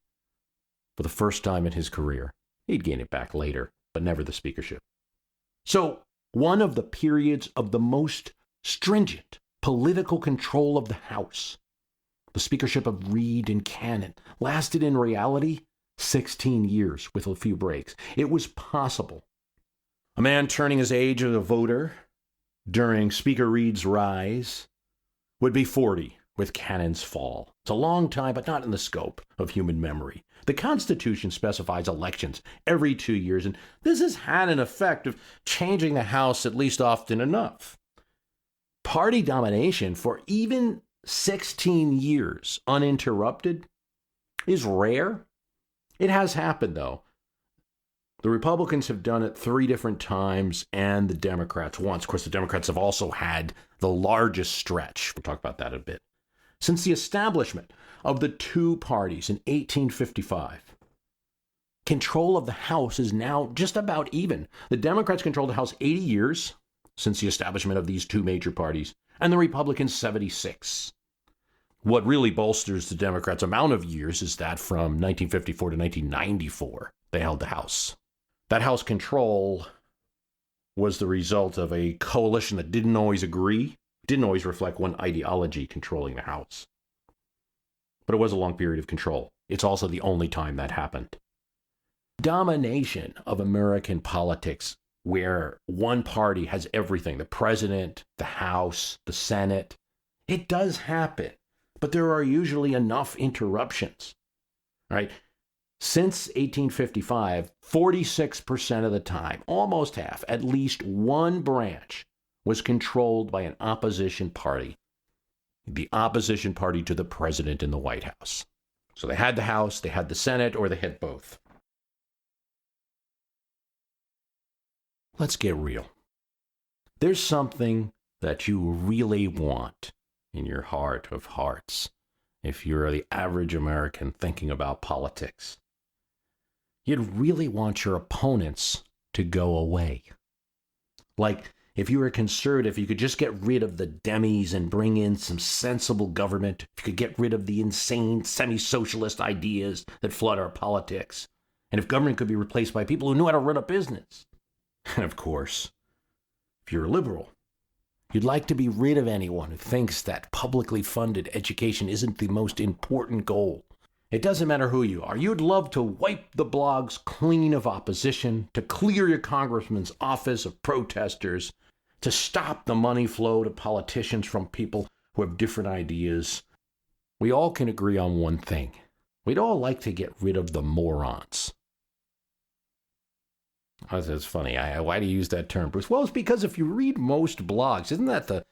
for the first time in his career. He'd gain it back later, but never the speakership. So, one of the periods of the most stringent political control of the House, the speakership of Reed and Cannon, lasted in reality 16 years with a few breaks. It was possible. A man turning his age as a voter during Speaker Reed's rise would be 40 with Cannon's fall. It's a long time, but not in the scope of human memory. The Constitution specifies elections every 2 years, and this has had an effect of changing the House at least often enough. Party domination for even 16 years uninterrupted is rare. It has happened, though. The Republicans have done it 3 different times, and the Democrats once. Of course, the Democrats have also had the largest stretch. We'll talk about that in a bit. Since the establishment of the two parties in 1855, control of the House is now just about even. The Democrats controlled the House 80 years since the establishment of these two major parties, and the Republicans 76. What really bolsters the Democrats' amount of years is that from 1954 to 1994, they held the House. That House control was the result of a coalition that didn't always agree, didn't always reflect one ideology controlling the House. But it was a long period of control. It's also the only time that happened. Domination of American politics, where one party has everything, the president, the House, the Senate, it does happen, but there are usually enough interruptions, right? Since 1855, 46% of the time, almost half, at least one branch was controlled by an opposition party, the opposition party to the president in the White House. So they had the House, they had the Senate, or they had both. Let's get real. There's something that you really want in your heart of hearts if you're the average American thinking about politics. You'd really want your opponents to go away. Like, if you were a conservative, you could just get rid of the Demis and bring in some sensible government. If you could get rid of the insane semi-socialist ideas that flood our politics. And if government could be replaced by people who knew how to run a business. And of course, if you're a liberal, you'd like to be rid of anyone who thinks that publicly funded education isn't the most important goal. It doesn't matter who you are. You'd love to wipe the blogs clean of opposition, to clear your congressman's office of protesters, to stop the money flow to politicians from people who have different ideas. We all can agree on one thing. We'd all like to get rid of the morons. That's funny. Why do you use that term, Bruce? Well, it's because if you read most blogs, isn't that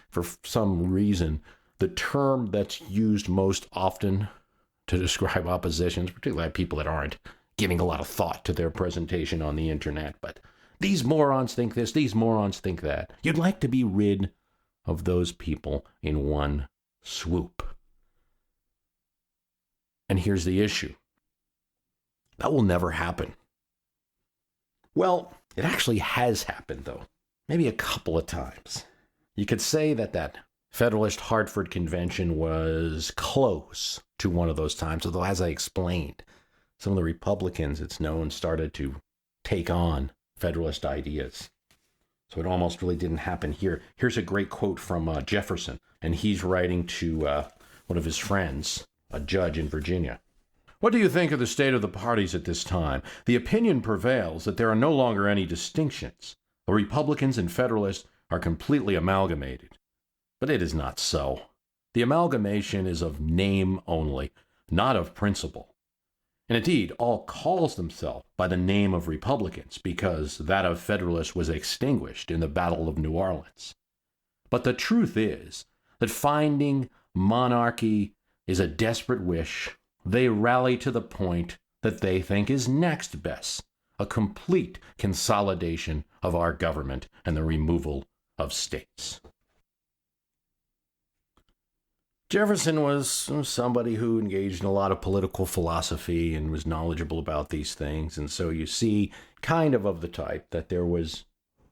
for some reason, the term that's used most often to describe oppositions, particularly people that aren't giving a lot of thought to their presentation on the internet. But these morons think this, these morons think that. You'd like to be rid of those people in one swoop. And here's the issue. That will never happen. Well, it actually has happened, though. Maybe a couple of times. You could say that Federalist Hartford Convention was close to one of those times, although, as I explained, some of the Republicans, it's known, started to take on Federalist ideas. So it almost really didn't happen here. Here's a great quote from Jefferson, and he's writing to one of his friends, a judge in Virginia. What do you think of the state of the parties at this time? The opinion prevails that there are no longer any distinctions. The Republicans and Federalists are completely amalgamated. But it is not so. The amalgamation is of name only, not of principle. And indeed, all calls themselves by the name of Republicans because that of Federalists was extinguished in the Battle of New Orleans. But the truth is that finding monarchy is a desperate wish, they rally to the point that they think is next best, a complete consolidation of our government and the removal of states. Jefferson was somebody who engaged in a lot of political philosophy and was knowledgeable about these things. And so you see kind of the type that there was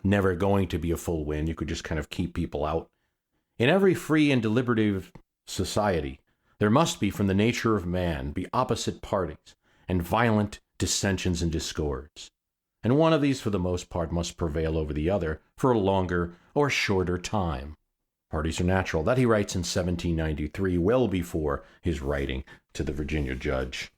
never going to be a full win. You could just kind of keep people out. In every free and deliberative society, there must be, from the nature of man, be opposite parties and violent dissensions and discords. And one of these, for the most part, must prevail over the other for a longer or shorter time. Parties are natural. That he writes in 1793, well before his writing to the Virginia judge.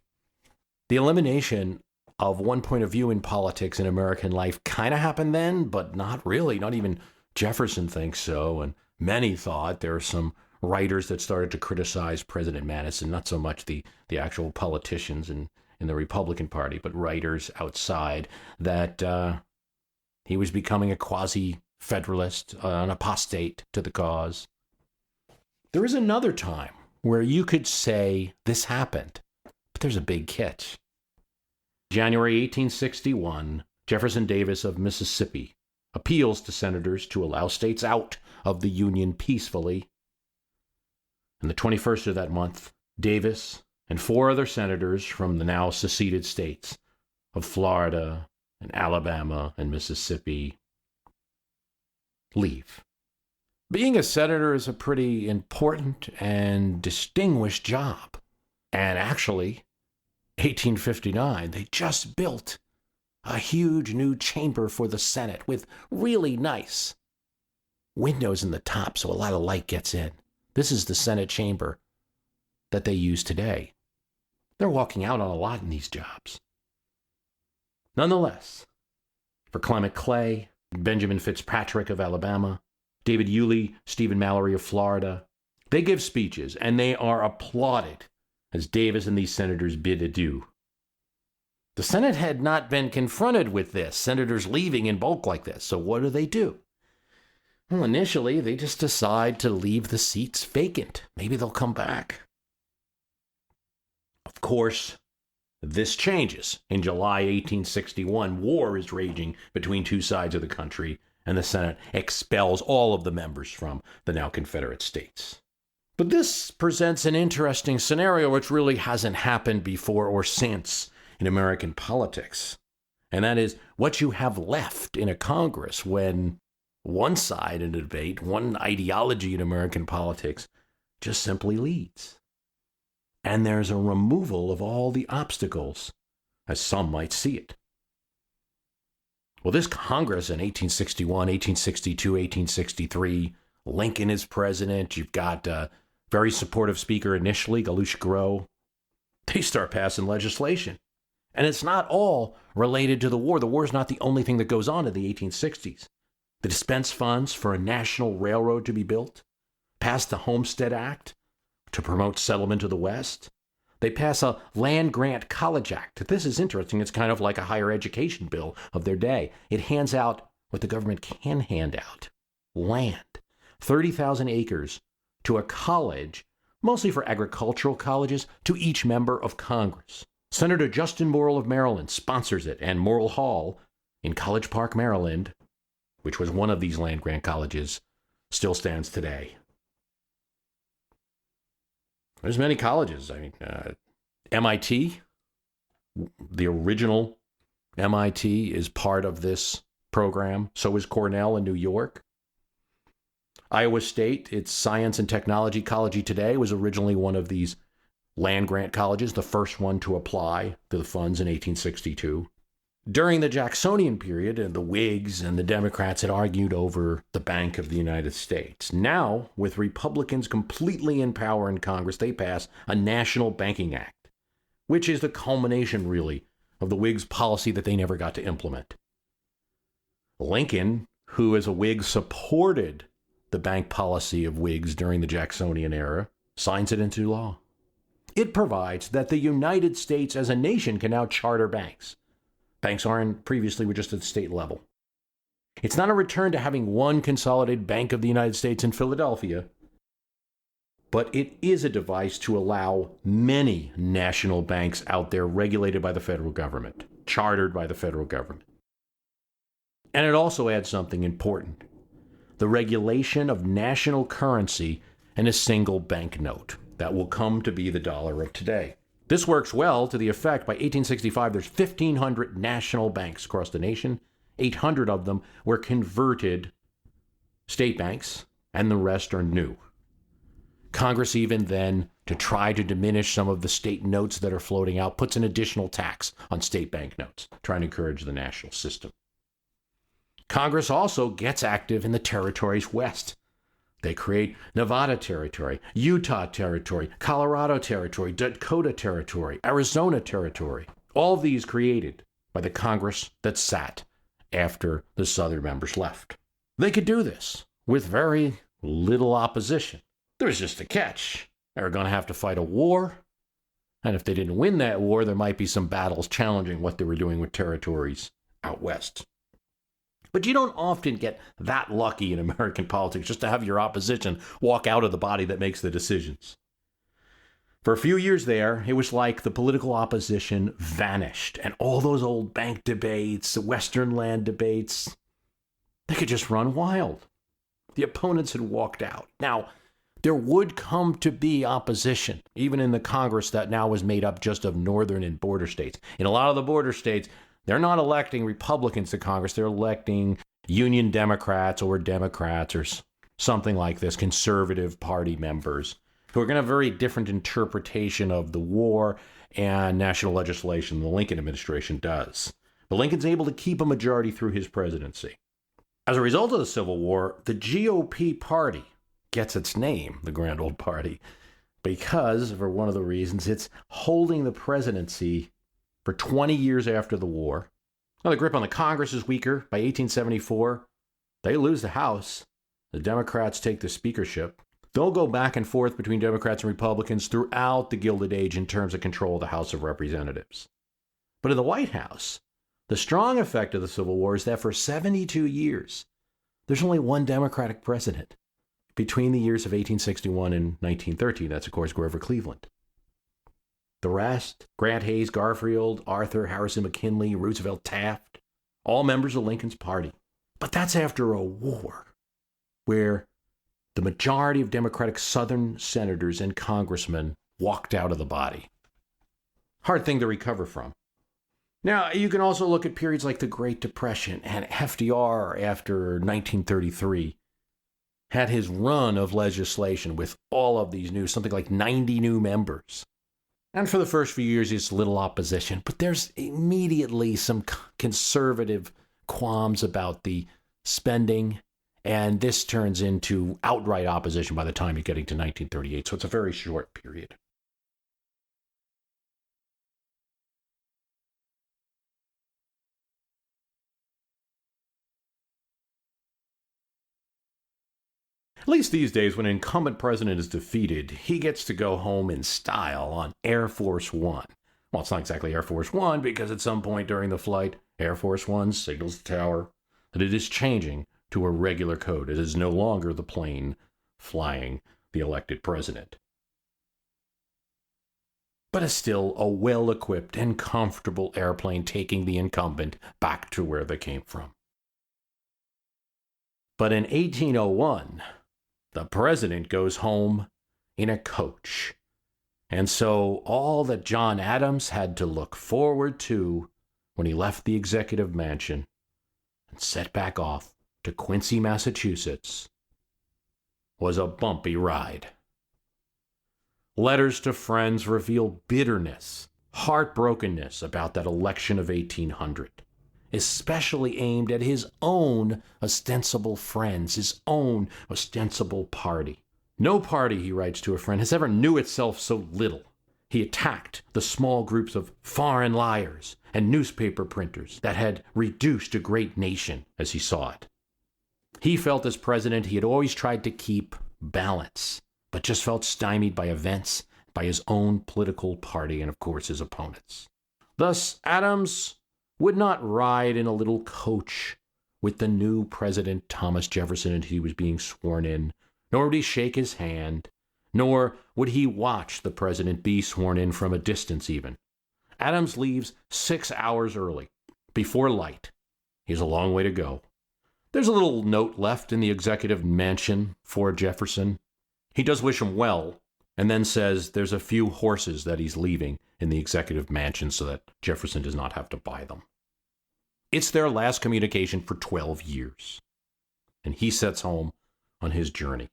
The elimination of one point of view in politics in American life kind of happened then, but not really. Not even Jefferson thinks so, and many thought. There are some writers that started to criticize President Madison, not so much the actual politicians in the Republican Party, but writers outside, that he was becoming a quasi-federalist, an apostate to the cause. There is another time where you could say this happened, but there's a big catch. January 1861, Jefferson Davis of Mississippi appeals to senators to allow states out of the Union peacefully. On the 21st of that month, Davis and 4 other senators from the now seceded states of Florida and Alabama and Mississippi leave. Being a senator is a pretty important and distinguished job. And actually, 1859, they just built a huge new chamber for the Senate with really nice windows in the top so a lot of light gets in. This is the Senate chamber that they use today. They're walking out on a lot in these jobs. Nonetheless, for Clement Clay, Benjamin Fitzpatrick of Alabama, David Yulee, Stephen Mallory of Florida, they give speeches and they are applauded as Davis and these senators bid adieu. The Senate had not been confronted with this, senators leaving in bulk like this, so what do? Well, initially, they just decide to leave the seats vacant. Maybe they'll come back. Of course, this changes. In July 1861, war is raging between two sides of the country, and the Senate expels all of the members from the now Confederate states. But this presents an interesting scenario which really hasn't happened before or since in American politics. And that is what you have left in a Congress when one side in a debate, one ideology in American politics just simply leads. And there's a removal of all the obstacles, as some might see it. Well, this Congress in 1861, 1862, 1863, Lincoln is president. You've got a very supportive speaker initially, Galusha Grow. They start passing legislation. And it's not all related to the war. The war is not the only thing that goes on in the 1860s. The dispense funds for a national railroad to be built, passed the Homestead Act to promote settlement to the West, They pass a Land Grant College Act. This is interesting. It's kind of like a higher education bill of their day. It hands out what the government can hand out: land, 30,000 acres to a college, mostly for agricultural colleges, to each member of Congress. Senator Justin Morrill of Maryland sponsors it, and Morrill Hall in College Park, Maryland, which was one of these land grant colleges, still stands today. There's many colleges. MIT, the original MIT, is part of this program. So is Cornell in New York. Iowa State, its Science and Technology College today, was originally one of these land grant colleges, the first one to apply to the funds in 1862. During the Jacksonian period, the Whigs and the Democrats had argued over the Bank of the United States. Now, with Republicans completely in power in Congress, they pass a National Banking Act, which is the culmination, really, of the Whigs' policy that they never got to implement. Lincoln, who as a Whig supported the bank policy of Whigs during the Jacksonian era, signs it into law. It provides that the United States as a nation can now charter banks. Banks previously were just at the state level. It's not a return to having one consolidated Bank of the United States in Philadelphia, but it is a device to allow many national banks out there regulated by the federal government, chartered by the federal government. And it also adds something important: the regulation of national currency and a single banknote that will come to be the dollar of today. This works well to the effect by 1865 there's 1,500 national banks across the nation. 800 of them were converted state banks, and the rest are new. Congress even then, to try to diminish some of the state notes that are floating out, puts an additional tax on state banknotes, trying to encourage the national system. Congress also gets active in the territories west. They create Nevada Territory, Utah Territory, Colorado Territory, Dakota Territory, Arizona Territory. All of these created by the Congress that sat after the Southern members left. They could do this with very little opposition. There was just a catch. They were going to have to fight a war. And if they didn't win that war, there might be some battles challenging what they were doing with territories out west. But you don't often get that lucky in American politics, just to have your opposition walk out of the body that makes the decisions. For a few years there, it was like the political opposition vanished, and all those old bank debates, the Western land debates, they could just run wild. The opponents had walked out. Now, there would come to be opposition, even in the Congress that now was made up just of northern and border states. In a lot of the border states, they're not electing Republicans to Congress. They're electing Union Democrats or something like this, conservative party members, who are going to have a very different interpretation of the war and national legislation than the Lincoln administration does. But Lincoln's able to keep a majority through his presidency. As a result of the Civil War, the GOP party gets its name, the Grand Old Party, because, for one of the reasons, it's holding the presidency for 20 years after the war. Now, the grip on the Congress is weaker. By 1874, they lose the House. The Democrats take the speakership. They'll go back and forth between Democrats and Republicans throughout the Gilded Age in terms of control of the House of Representatives. But in the White House, the strong effect of the Civil War is that for 72 years, there's only one Democratic president between the years of 1861 and 1913. That's, of course, Grover Cleveland. The rest, Grant Hayes, Garfield, Arthur, Harrison McKinley, Roosevelt, Taft, all members of Lincoln's party. But that's after a war where the majority of Democratic Southern senators and congressmen walked out of the body. Hard thing to recover from. Now, you can also look at periods like the Great Depression, and FDR, after 1933, had his run of legislation with all of these new, something like 90 new members. And for the first few years, it's little opposition, but there's immediately some conservative qualms about the spending, and this turns into outright opposition by the time you're getting to 1938, so it's a very short period. At least these days, when an incumbent president is defeated, he gets to go home in style on Air Force One. Well, it's not exactly Air Force One, because at some point during the flight, Air Force One signals the tower that it is changing to a regular code. It is no longer the plane flying the elected president. But it's still a well-equipped and comfortable airplane taking the incumbent back to where they came from. But in 1801, the president goes home in a coach. And so all that John Adams had to look forward to when he left the executive mansion and set back off to Quincy, Massachusetts, was a bumpy ride. Letters to friends reveal bitterness, heartbrokenness about that election of 1800, especially aimed at his own ostensible friends, his own ostensible party. No party, he writes to a friend, has ever knew itself so little. He attacked the small groups of foreign liars and newspaper printers that had reduced a great nation as he saw it. He felt as president he had always tried to keep balance, but just felt stymied by events, by his own political party, and of course his opponents. Thus, Adams would not ride in a little coach with the new president, Thomas Jefferson, as he was being sworn in, nor would he shake his hand, nor would he watch the president be sworn in from a distance even. Adams leaves 6 hours early, before light. He has a long way to go. There's a little note left in the executive mansion for Jefferson. He does wish him well, and then says there's a few horses that he's leaving in the executive mansion so that Jefferson does not have to buy them. It's their last communication for 12 years, and he sets home on his journey.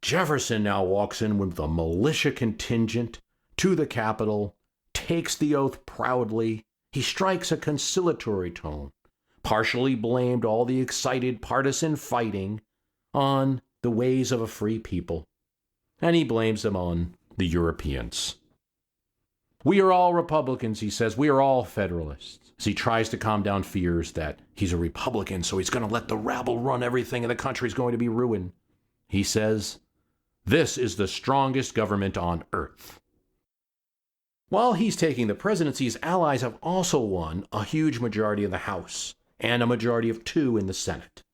Jefferson now walks in with a militia contingent to the Capitol, takes the oath proudly. He strikes a conciliatory tone, partially blamed all the excited partisan fighting on the ways of a free people, and he blames them on the Europeans. We are all Republicans, he says. We are all Federalists. As he tries to calm down fears that he's a Republican, so he's going to let the rabble run everything and the country's going to be ruined. He says, "This is the strongest government on earth." While he's taking the presidency, his allies have also won a huge majority in the House and a majority of 2 in the Senate.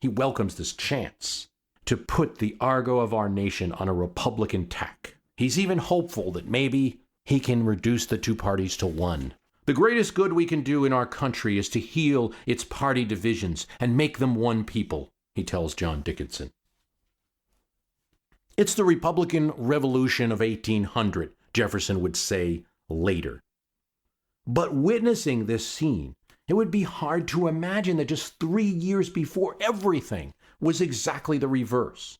He welcomes this chance to put the Argo of our nation on a Republican tack. He's even hopeful that maybe he can reduce the 2 parties to 1. The greatest good we can do in our country is to heal its party divisions and make them one people, he tells John Dickinson. It's the Republican Revolution of 1800, Jefferson would say later. But witnessing this scene, it would be hard to imagine that just 3 years before, everything was exactly the reverse.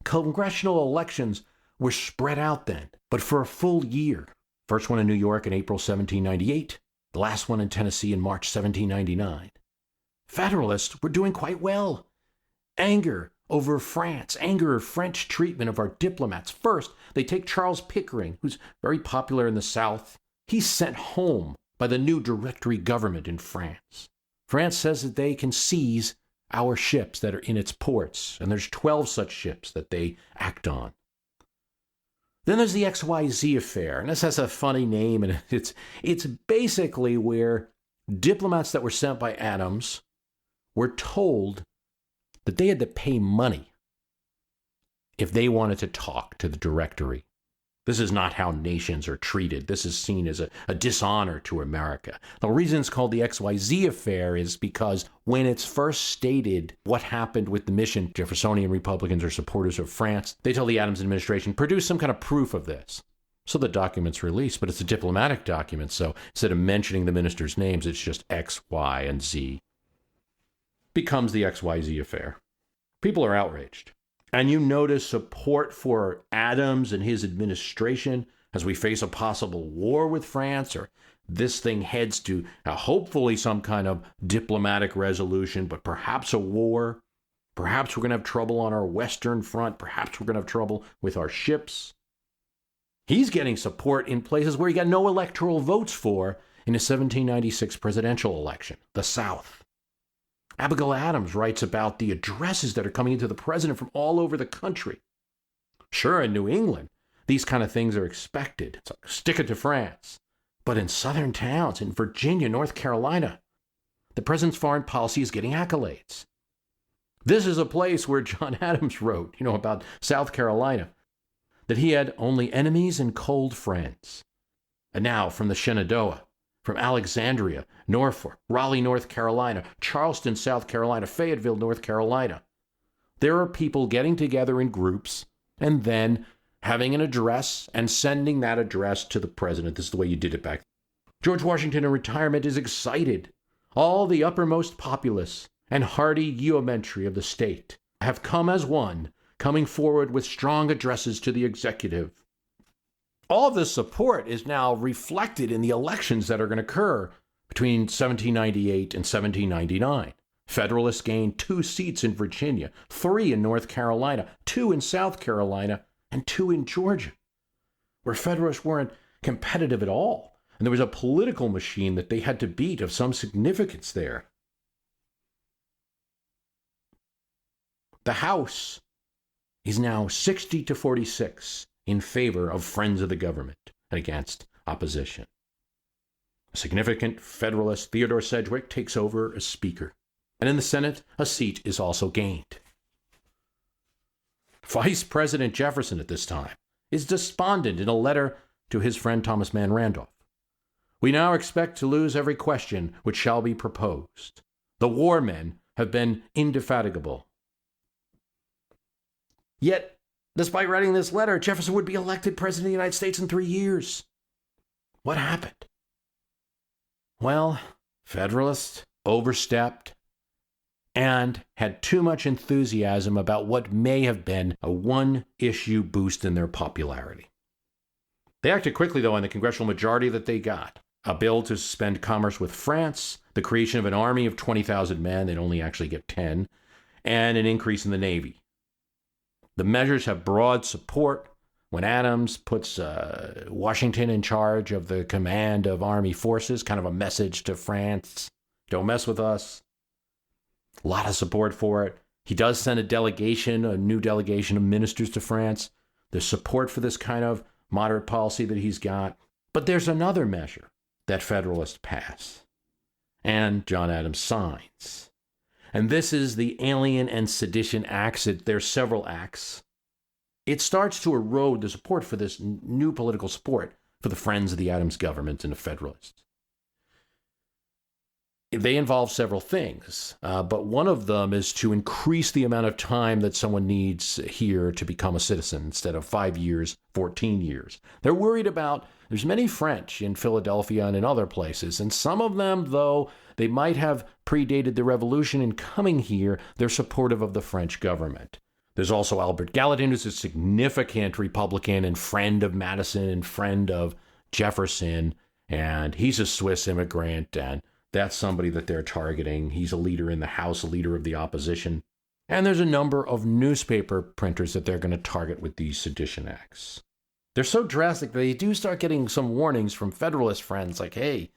Congressional elections were spread out then, but for a full year. First one in New York in April 1798, the last one in Tennessee in March 1799. Federalists were doing quite well. Anger over France, anger, French treatment of our diplomats. First, they take Charles Pickering, who's very popular in the South. He's sent home by the new Directory government in France. France says that they can seize our ships that are in its ports, and there's 12 such ships that they act on. Then there's the Xyz Affair, and this has a funny name, and it's basically where diplomats that were sent by Adams were told that they had to pay money if they wanted to talk to the Directory. This is not how nations are treated. This is seen as a dishonor to America. The reason it's called the Xyz Affair is because when it's first stated what happened with the mission, Jeffersonian Republicans are supporters of France, they tell the Adams administration, produce some kind of proof of this. So the document's released, but it's a diplomatic document, so instead of mentioning the ministers' names, it's just X, Y, and Z. Becomes the Xyz Affair. People are outraged. And you notice support for Adams and his administration as we face a possible war with France, or this thing heads to hopefully some kind of diplomatic resolution, but perhaps a war. Perhaps we're going to have trouble on our Western front. Perhaps we're going to have trouble with our ships. He's getting support in places where he got no electoral votes for in the 1796 presidential election, the South. Abigail Adams writes about the addresses that are coming into the president from all over the country. Sure, in New England, these kind of things are expected. It's like, stick it to France. But in southern towns, in Virginia, North Carolina, the president's foreign policy is getting accolades. This is a place where John Adams wrote, about South Carolina, that he had only enemies and cold friends. And now from the Shenandoah, from Alexandria, Norfolk, Raleigh, North Carolina, Charleston, South Carolina, Fayetteville, North Carolina, there are people getting together in groups and then having an address and sending that address to the president. This is the way you did it back then. George Washington in retirement is excited. All the uppermost populace and hardy yeomanry of the state have come as one, coming forward with strong addresses to the executive. All of this support is now reflected in the elections that are going to occur between 1798 and 1799. Federalists gained 2 seats in Virginia, 3 in North Carolina, 2 in South Carolina, and 2 in Georgia, where Federalists weren't competitive at all. And there was a political machine that they had to beat of some significance there. The House is now 60-46 in favor of friends of the government and against opposition. A significant Federalist, Theodore Sedgwick, takes over as Speaker. And in the Senate, a seat is also gained. Vice President Jefferson at this time is despondent in a letter to his friend Thomas Mann Randolph. We now expect to lose every question which shall be proposed. The war men have been indefatigable. Yet, despite writing this letter, Jefferson would be elected president of the United States in 3 years. What happened? Well, Federalists overstepped and had too much enthusiasm about what may have been a one-issue boost in their popularity. They acted quickly, though, on the congressional majority that they got. A bill to suspend commerce with France, the creation of an army of 20,000 men, they'd only actually get 10, and an increase in the Navy. The measures have broad support. When Adams puts Washington in charge of the command of army forces, kind of a message to France, don't mess with us. A lot of support for it. He does send a new delegation of ministers to France. There's support for this kind of moderate policy that he's got. But there's another measure that Federalists pass, and John Adams signs. And this is the Alien and Sedition Acts. There's several acts. It starts to erode the support for this new political support for the friends of the Adams government and the Federalists. They involve several things, but one of them is to increase the amount of time that someone needs here to become a citizen. Instead of 5 years, 14 years. They're worried about, there's many French in Philadelphia and in other places, and some of them, though they might have predated the revolution in coming here, they're supportive of the French government. There's also Albert Gallatin, who's a significant Republican and friend of Madison and friend of Jefferson, and he's a Swiss immigrant, and that's somebody that they're targeting. He's a leader in the House, a leader of the opposition. And there's a number of newspaper printers that they're going to target with these sedition acts. They're so drastic that they do start getting some warnings from Federalist friends like, hey,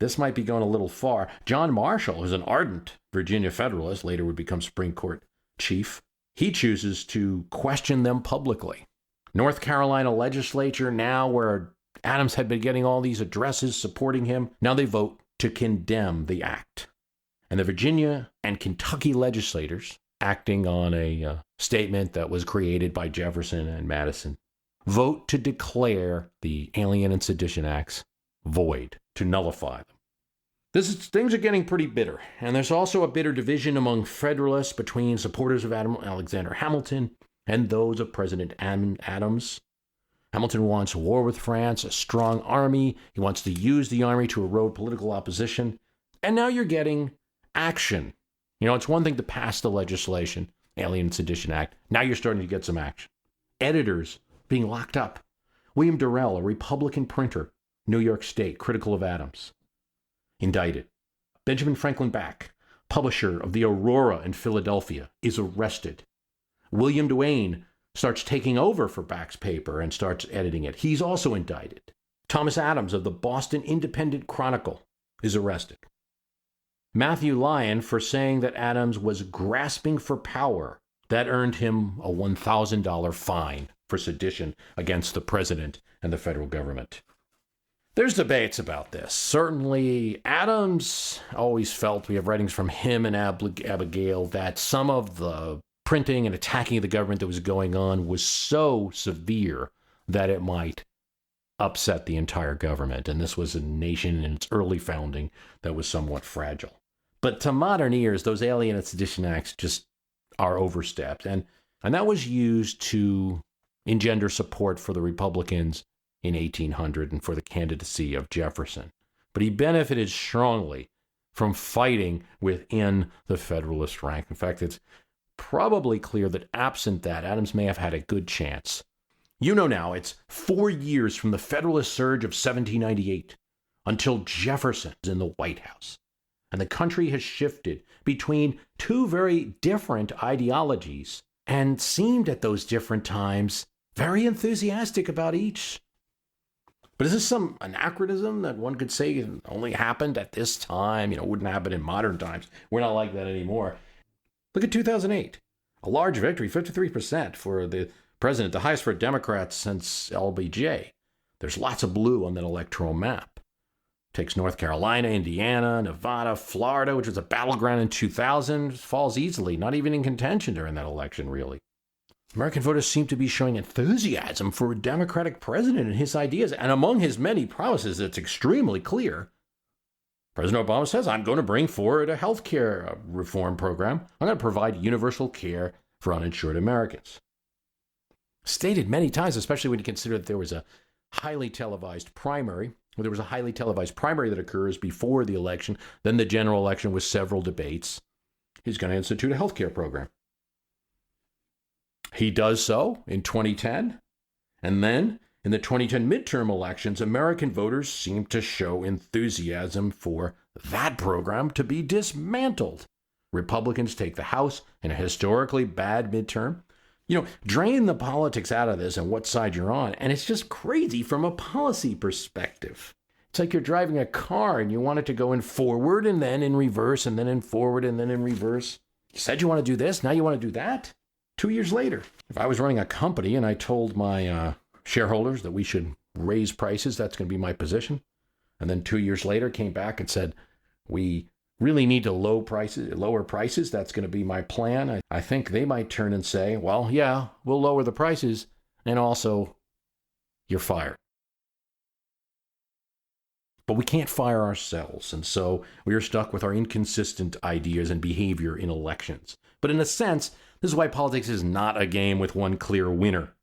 this might be going a little far. John Marshall, who's an ardent Virginia Federalist, later would become Supreme Court chief, he chooses to question them publicly. North Carolina legislature, now where Adams had been getting all these addresses supporting him, now they vote to condemn the act. And the Virginia and Kentucky legislators, acting on a statement that was created by Jefferson and Madison, vote to declare the Alien and Sedition Acts void, to nullify them. Things are getting pretty bitter, and there's also a bitter division among Federalists between supporters of Admiral Alexander Hamilton and those of President Adams. Hamilton wants war with France, a strong army. He wants to use the army to erode political opposition. And now you're getting action. It's one thing to pass the legislation, Alien and Sedition Act. Now you're starting to get some action. Editors being locked up. William Durrell, a Republican printer, New York State, critical of Adams, indicted. Benjamin Franklin Back, publisher of the Aurora in Philadelphia, is arrested. William Duane starts taking over for Back's paper and starts editing it. He's also indicted. Thomas Adams of the Boston Independent Chronicle is arrested. Matthew Lyon for saying that Adams was grasping for power. That earned him a $1,000 fine for sedition against the president and the federal government. There's debates about this. Certainly, Adams always felt, we have writings from him and Abigail, that some of the printing and attacking of the government that was going on was so severe that it might upset the entire government. And this was a nation in its early founding that was somewhat fragile. But to modern ears, those Alien and Sedition Acts just are overstepped. And that was used to engender support for the Republicans in 1800 and for the candidacy of Jefferson. But he benefited strongly from fighting within the Federalist rank. In fact, it's probably clear that absent that, Adams may have had a good chance. You know now, it's 4 years from the Federalist surge of 1798 until Jefferson's in the White House. And the country has shifted between two very different ideologies and seemed at those different times very enthusiastic about each. But is this some anachronism that one could say only happened at this time, wouldn't happen in modern times? We're not like that anymore. Look at 2008. A large victory, 53% for the president, the highest for Democrats since LBJ. There's lots of blue on that electoral map. Takes North Carolina, Indiana, Nevada, Florida, which was a battleground in 2000, falls easily, not even in contention during that election, really. American voters seem to be showing enthusiasm for a Democratic president and his ideas. And among his many promises, it's extremely clear. President Obama says, I'm going to bring forward a health care reform program. I'm going to provide universal care for uninsured Americans. Stated many times, especially when you consider that there was a highly televised primary. There was a highly televised primary that occurs before the election. Then the general election with several debates. He's going to institute a health care program. He does so in 2010. And then in the 2010 midterm elections, American voters seem to show enthusiasm for that program to be dismantled. Republicans take the House in a historically bad midterm. Drain the politics out of this and what side you're on, and it's just crazy from a policy perspective. It's like you're driving a car and you want it to go in forward and then in reverse and then in forward and then in reverse. You said you want to do this, now you want to do that? 2 years later, if I was running a company and I told my shareholders that we should raise prices, that's going to be my position. And then 2 years later came back and said, we really need to lower prices. That's going to be my plan. I think they might turn and say, well, yeah, we'll lower the prices. And also, you're fired. But we can't fire ourselves. And so we are stuck with our inconsistent ideas and behavior in elections. But in a sense, this is why politics is not a game with one clear winner.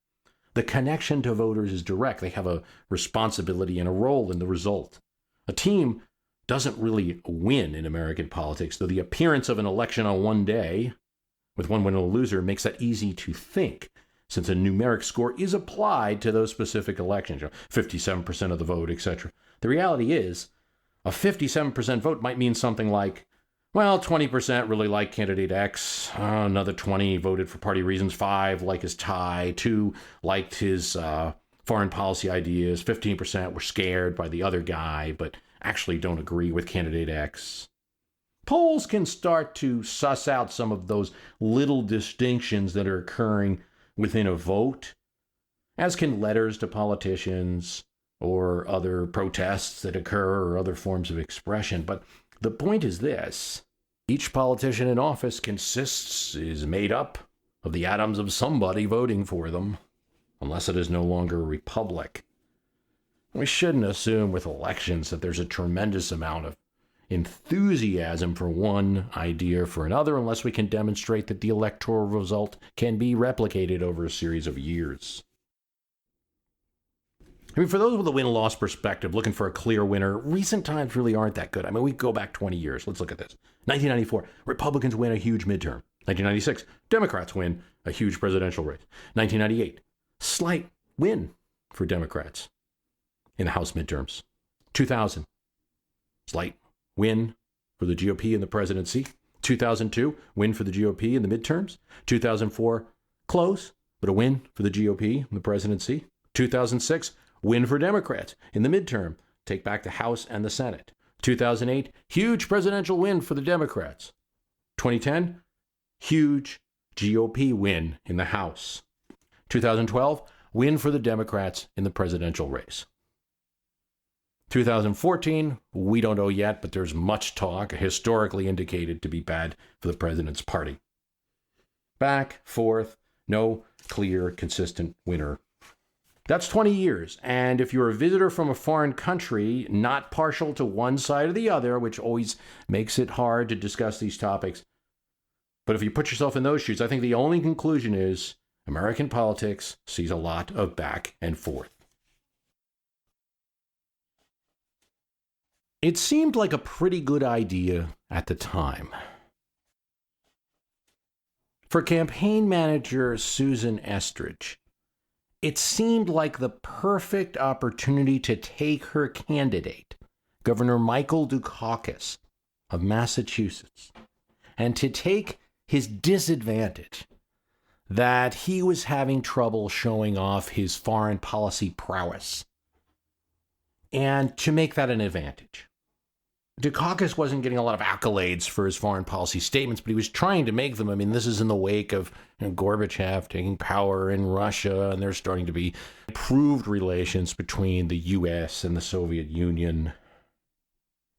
The connection to voters is direct. They have a responsibility and a role in the result. A team doesn't really win in American politics, though the appearance of an election on one day, with one winner and a loser, makes that easy to think, since a numeric score is applied to those specific elections, 57% of the vote, etc. The reality is, a 57% vote might mean something like, well, 20% really like candidate X, another 20 voted for party reasons, 5 like his tie, 2 liked his foreign policy ideas, 15% were scared by the other guy, but actually don't agree with candidate X. Polls can start to suss out some of those little distinctions that are occurring within a vote, as can letters to politicians or other protests that occur or other forms of expression. But the point is this: each politician in office is made up of the atoms of somebody voting for them, unless it is no longer a republic. We shouldn't assume with elections that there's a tremendous amount of enthusiasm for one idea or for another unless we can demonstrate that the electoral result can be replicated over a series of years. For those with a win-loss perspective, looking for a clear winner, recent times really aren't that good. We go back 20 years. Let's look at this. 1994, Republicans win a huge midterm. 1996, Democrats win a huge presidential race. 1998, slight win for Democrats in the House midterms. 2000, slight win for the GOP in the presidency. 2002, win for the GOP in the midterms. 2004, close, but a win for the GOP in the presidency. 2006, win for Democrats in the midterm. Take back the House and the Senate. 2008, huge presidential win for the Democrats. 2010, huge GOP win in the House. 2012, win for the Democrats in the presidential race. 2014, we don't know yet, but there's much talk, historically indicated to be bad for the president's party. Back, forth, no clear, consistent winner. That's 20 years, and if you're a visitor from a foreign country, not partial to one side or the other, which always makes it hard to discuss these topics, but if you put yourself in those shoes, I think the only conclusion is American politics sees a lot of back and forth. It seemed like a pretty good idea at the time. For campaign manager Susan Estridge, it seemed like the perfect opportunity to take her candidate, Governor Michael Dukakis of Massachusetts, and to take his disadvantage that he was having trouble showing off his foreign policy prowess, and to make that an advantage. Dukakis wasn't getting a lot of accolades for his foreign policy statements, but he was trying to make them. I mean, this is in the wake of Gorbachev taking power in Russia, and there's starting to be improved relations between the U.S. and the Soviet Union.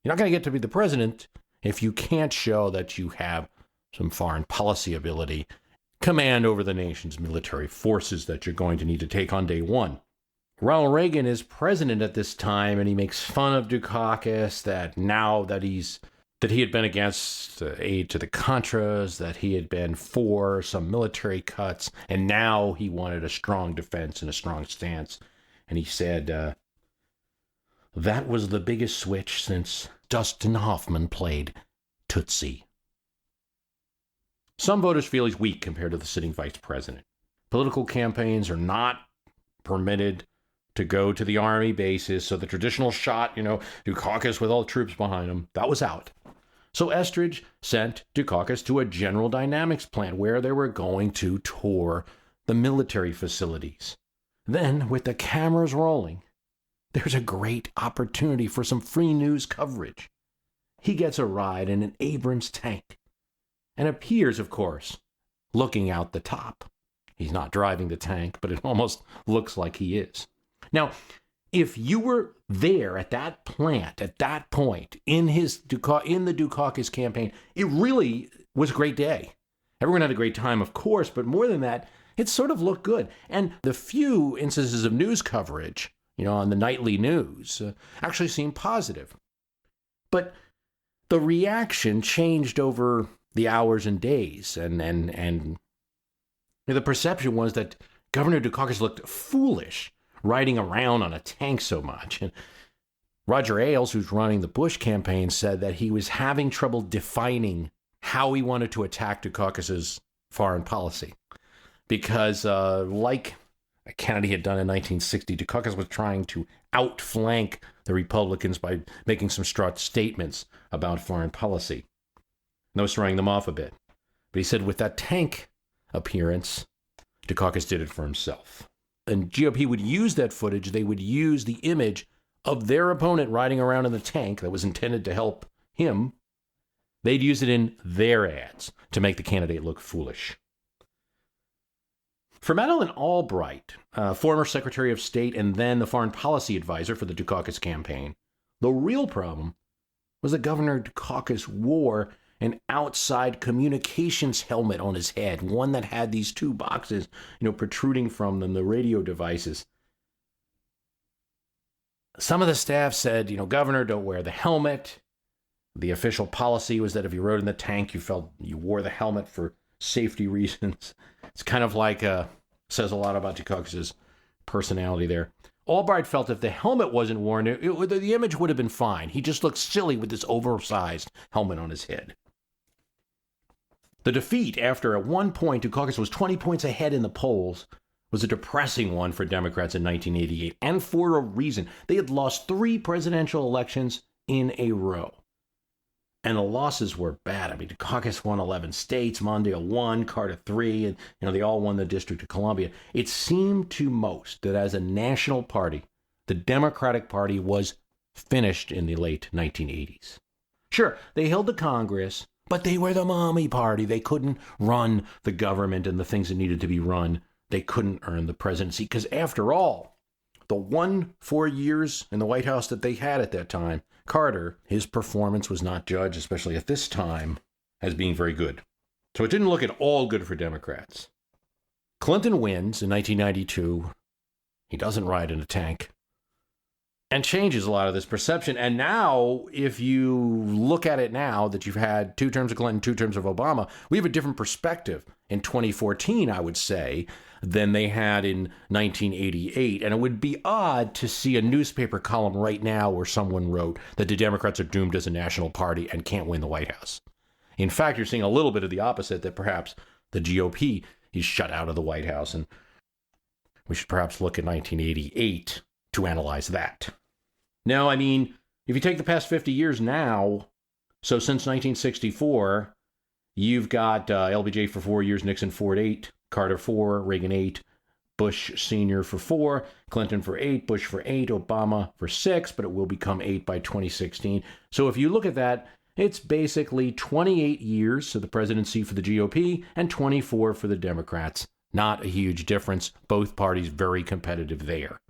You're not going to get to be the president if you can't show that you have some foreign policy ability, command over the nation's military forces that you're going to need to take on day one. Ronald Reagan is president at this time, and he makes fun of Dukakis that now that he had been against aid to the Contras, that he had been for some military cuts, and now he wanted a strong defense and a strong stance. And he said that was the biggest switch since Dustin Hoffman played Tootsie. Some voters feel he's weak compared to the sitting vice president. Political campaigns are not permitted to go to the army bases, so the traditional shot, Dukakis with all the troops behind him, that was out. So Estridge sent Dukakis to a General Dynamics plant where they were going to tour the military facilities. Then, with the cameras rolling, there's a great opportunity for some free news coverage. He gets a ride in an Abrams tank and appears, of course, looking out the top. He's not driving the tank, but it almost looks like he is. Now, if you were there at that plant, at that point, in the Dukakis campaign, it really was a great day. Everyone had a great time, of course, but more than that, it sort of looked good. And the few instances of news coverage, on the nightly news, actually seemed positive. But the reaction changed over the hours and days, and the perception was that Governor Dukakis looked foolish riding around on a tank so much. And Roger Ailes, who's running the Bush campaign, said that he was having trouble defining how he wanted to attack Dukakis's foreign policy. Because like Kennedy had done in 1960, Dukakis was trying to outflank the Republicans by making some strong statements about foreign policy. And that was throwing them off a bit. But he said with that tank appearance, Dukakis did it for himself. And GOP would use that footage. They would use the image of their opponent riding around in the tank that was intended to help him. They'd use it in their ads to make the candidate look foolish. For Madeleine Albright, former Secretary of State and then the foreign policy advisor for the Dukakis campaign, the real problem was that Governor Dukakis wore an outside communications helmet on his head, one that had these two boxes, protruding from them, the radio devices. Some of the staff said, Governor, don't wear the helmet. The official policy was that if you rode in the tank, you felt you wore the helmet for safety reasons. It's kind of like, says a lot about Dukakis' personality there. Albright felt if the helmet wasn't worn, the image would have been fine. He just looked silly with this oversized helmet on his head. The defeat, after at one point Dukakis was 20 points ahead in the polls, was a depressing one for Democrats in 1988, and for a reason. They had lost 3 presidential elections in a row. And the losses were bad. I mean, Dukakis won 11 states, Mondale won, Carter 3, and they all won the District of Columbia. It seemed to most that as a national party, the Democratic Party was finished in the late 1980s. Sure, they held the Congress, but they were the mommy party. They couldn't run the government and the things that needed to be run. They couldn't earn the presidency because, after all, the 4 years in the White House that they had at that time, Carter, his performance was not judged, especially at this time, as being very good. So it didn't look at all good for Democrats. Clinton wins in 1992. He doesn't ride in a tank and changes a lot of this perception. And now, if you look at it now that you've had 2 terms of Clinton, 2 terms of Obama, we have a different perspective in 2014, I would say, than they had in 1988. And it would be odd to see a newspaper column right now where someone wrote that the Democrats are doomed as a national party and can't win the White House. In fact, you're seeing a little bit of the opposite, that perhaps the GOP is shut out of the White House. And we should perhaps look at 1988 to analyze that. Now, I mean, if you take the past 50 years now, so since 1964, you've got LBJ for 4 years, Nixon for 8, Carter 4, Reagan 8, Bush Sr. for 4, Clinton for 8, Bush for 8, Obama for 6, but it will become 8 by 2016. So if you look at that, it's basically 28 years of the presidency for the GOP and 24 for the Democrats. Not a huge difference. Both parties very competitive there.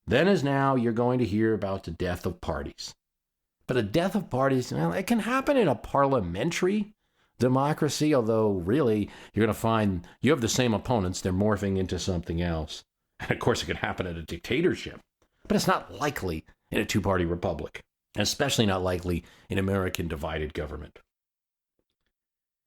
Then as now, you're going to hear about the death of parties. But a death of parties, well, it can happen in a parliamentary democracy, although really you're going to find you have the same opponents, they're morphing into something else. And of course it can happen in a dictatorship, but it's not likely in a 2-party republic, especially not likely in American divided government.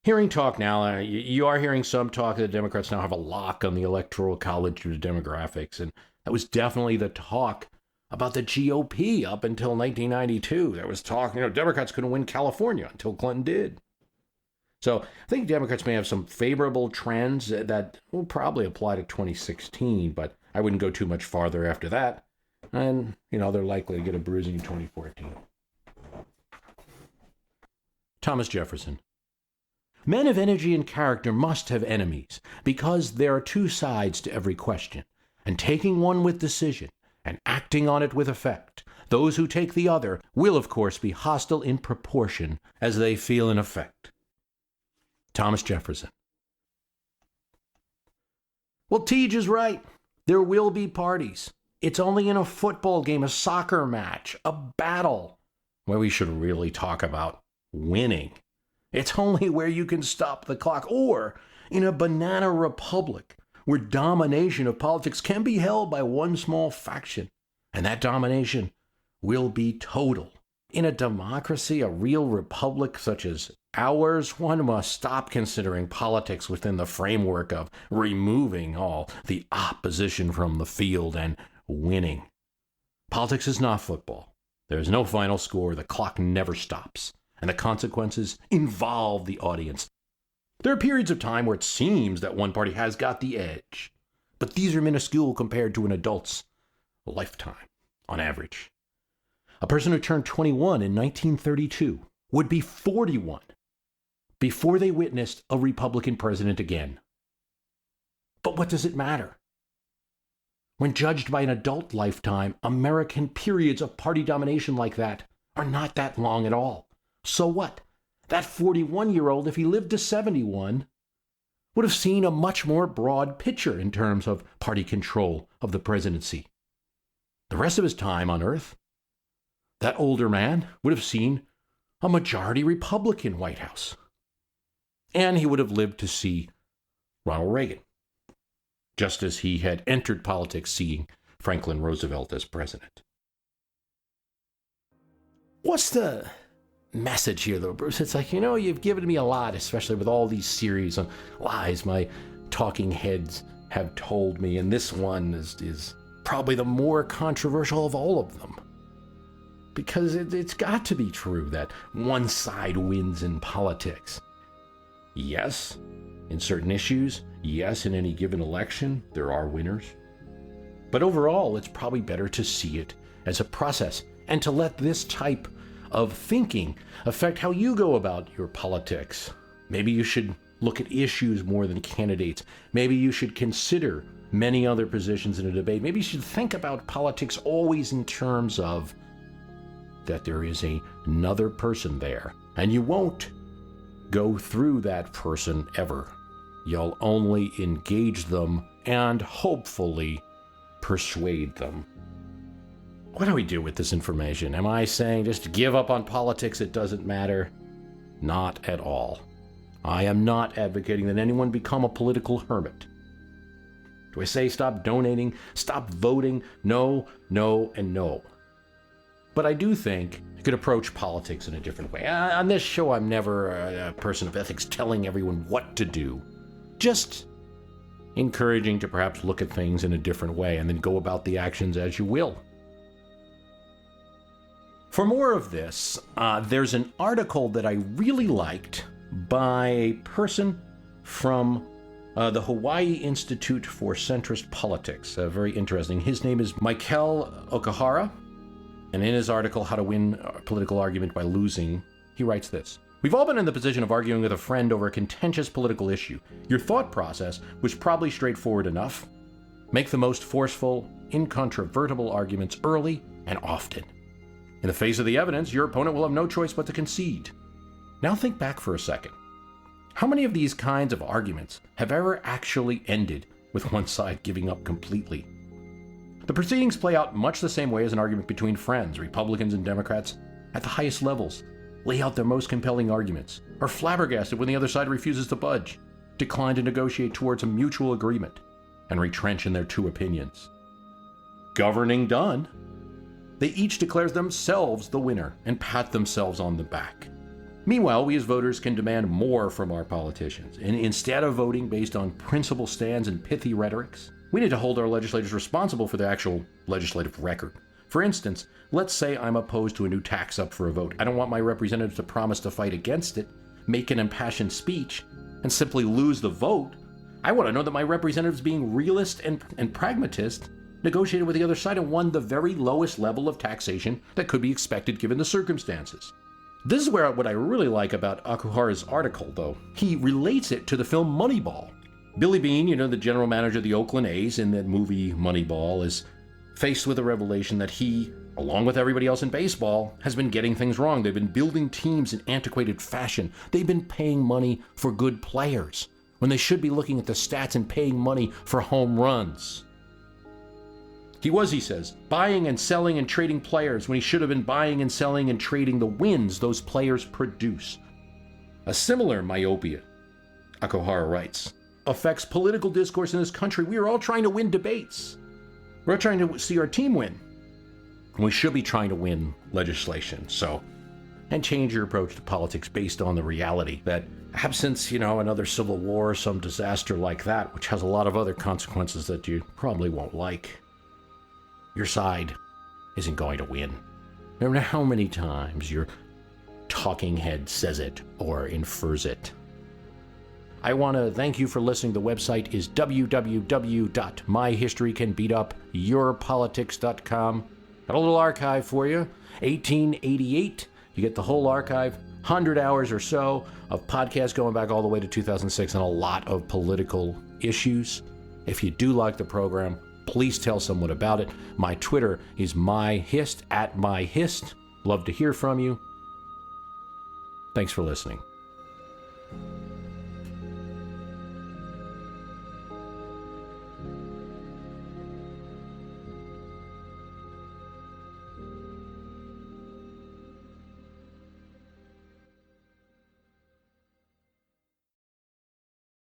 Hearing talk now, you are hearing some talk that the Democrats now have a lock on the Electoral College due to demographics, and that was definitely the talk about the GOP up until 1992. There was talk, Democrats couldn't win California until Clinton did. So I think Democrats may have some favorable trends that will probably apply to 2016, but I wouldn't go too much farther after that. And, they're likely to get a bruising in 2014. Thomas Jefferson. Men of energy and character must have enemies, because there are 2 sides to every question, and taking one with decision, and acting on it with effect, those who take the other will, of course, be hostile in proportion as they feel an effect. Thomas Jefferson. Well, Teej is right. There will be parties. It's only in a football game, a soccer match, a battle, where we should really talk about winning. It's only where you can stop the clock, or in a banana republic, where domination of politics can be held by one small faction, and that domination will be total. In a democracy, a real republic such as ours, one must stop considering politics within the framework of removing all the opposition from the field and winning. Politics is not football. There is no final score. The clock never stops, and the consequences involve the audience. There are periods of time where it seems that one party has got the edge, but these are minuscule compared to an adult's lifetime, on average. A person who turned 21 in 1932 would be 41 before they witnessed a Republican president again. But what does it matter? When judged by an adult lifetime, American periods of party domination like that are not that long at all. So what? That 41-year-old, if he lived to 71, would have seen a much more broad picture in terms of party control of the presidency. The rest of his time on Earth, that older man would have seen a majority Republican White House. And he would have lived to see Ronald Reagan, just as he had entered politics seeing Franklin Roosevelt as president. What's the message here, though, Bruce? It's like, you've given me a lot, especially with all these series on lies my talking heads have told me, and this one is probably the more controversial of all of them. Because it's got to be true that one side wins in politics. Yes, in certain issues. Yes, in any given election, there are winners. But overall, it's probably better to see it as a process and to let this type of thinking affect how you go about your politics. Maybe you should look at issues more than candidates. Maybe you should consider many other positions in a debate. Maybe you should think about politics always in terms of that there is another person there, and you won't go through that person ever. You'll only engage them and hopefully persuade them. What do we do with this information? Am I saying just give up on politics, it doesn't matter? Not at all. I am not advocating that anyone become a political hermit. Do I say stop donating, stop voting? No, no, and no. But I do think you could approach politics in a different way. On this show, I'm never a person of ethics telling everyone what to do. Just encouraging to perhaps look at things in a different way and then go about the actions as you will. For more of this, there's an article that I really liked by a person from the Hawaii Institute for Centrist Politics. Very interesting. His name is Michael Okahara, and in his article, How to Win a Political Argument by Losing, he writes this. We've all been in the position of arguing with a friend over a contentious political issue. Your thought process was probably straightforward enough. Make the most forceful, incontrovertible arguments early and often. In the face of the evidence, your opponent will have no choice but to concede. Now think back for a second. How many of these kinds of arguments have ever actually ended with one side giving up completely? The proceedings play out much the same way as an argument between friends. Republicans and Democrats, at the highest levels, lay out their most compelling arguments, are flabbergasted when the other side refuses to budge, decline to negotiate towards a mutual agreement, and retrench in their two opinions. Governing done, they each declare themselves the winner and pat themselves on the back. Meanwhile, we as voters can demand more from our politicians. And instead of voting based on principle stands and pithy rhetorics, we need to hold our legislators responsible for the actual legislative record. For instance, let's say I'm opposed to a new tax up for a vote. I don't want my representatives to promise to fight against it, make an impassioned speech, and simply lose the vote. I want to know that my representatives, being realist and pragmatist, negotiated with the other side and won the very lowest level of taxation that could be expected given the circumstances. This is where what I really like about Akuhara's article, though. He relates it to the film Moneyball. Billy Beane, the general manager of the Oakland A's in that movie Moneyball, is faced with a revelation that he, along with everybody else in baseball, has been getting things wrong. They've been building teams in antiquated fashion. They've been paying money for good players when they should be looking at the stats and paying money for home runs. He says, buying and selling and trading players when he should have been buying and selling and trading the wins those players produce. A similar myopia, Akuhara writes, affects political discourse in this country. We are all trying to win debates. We're trying to see our team win. We should be trying to win legislation. And change your approach to politics based on the reality that absence, another civil war, some disaster like that, which has a lot of other consequences that you probably won't like, your side isn't going to win. No matter how many times your talking head says it or infers it. I want to thank you for listening. The website is www.myhistorycanbeatupyourpolitics.com. Got a little archive for you. 1888. You get the whole archive. 100 hours or so of podcasts going back all the way to 2006 and a lot of political issues. If you do like the program, please tell someone about it. My Twitter is myhist, @myhist. Love to hear from you. Thanks for listening.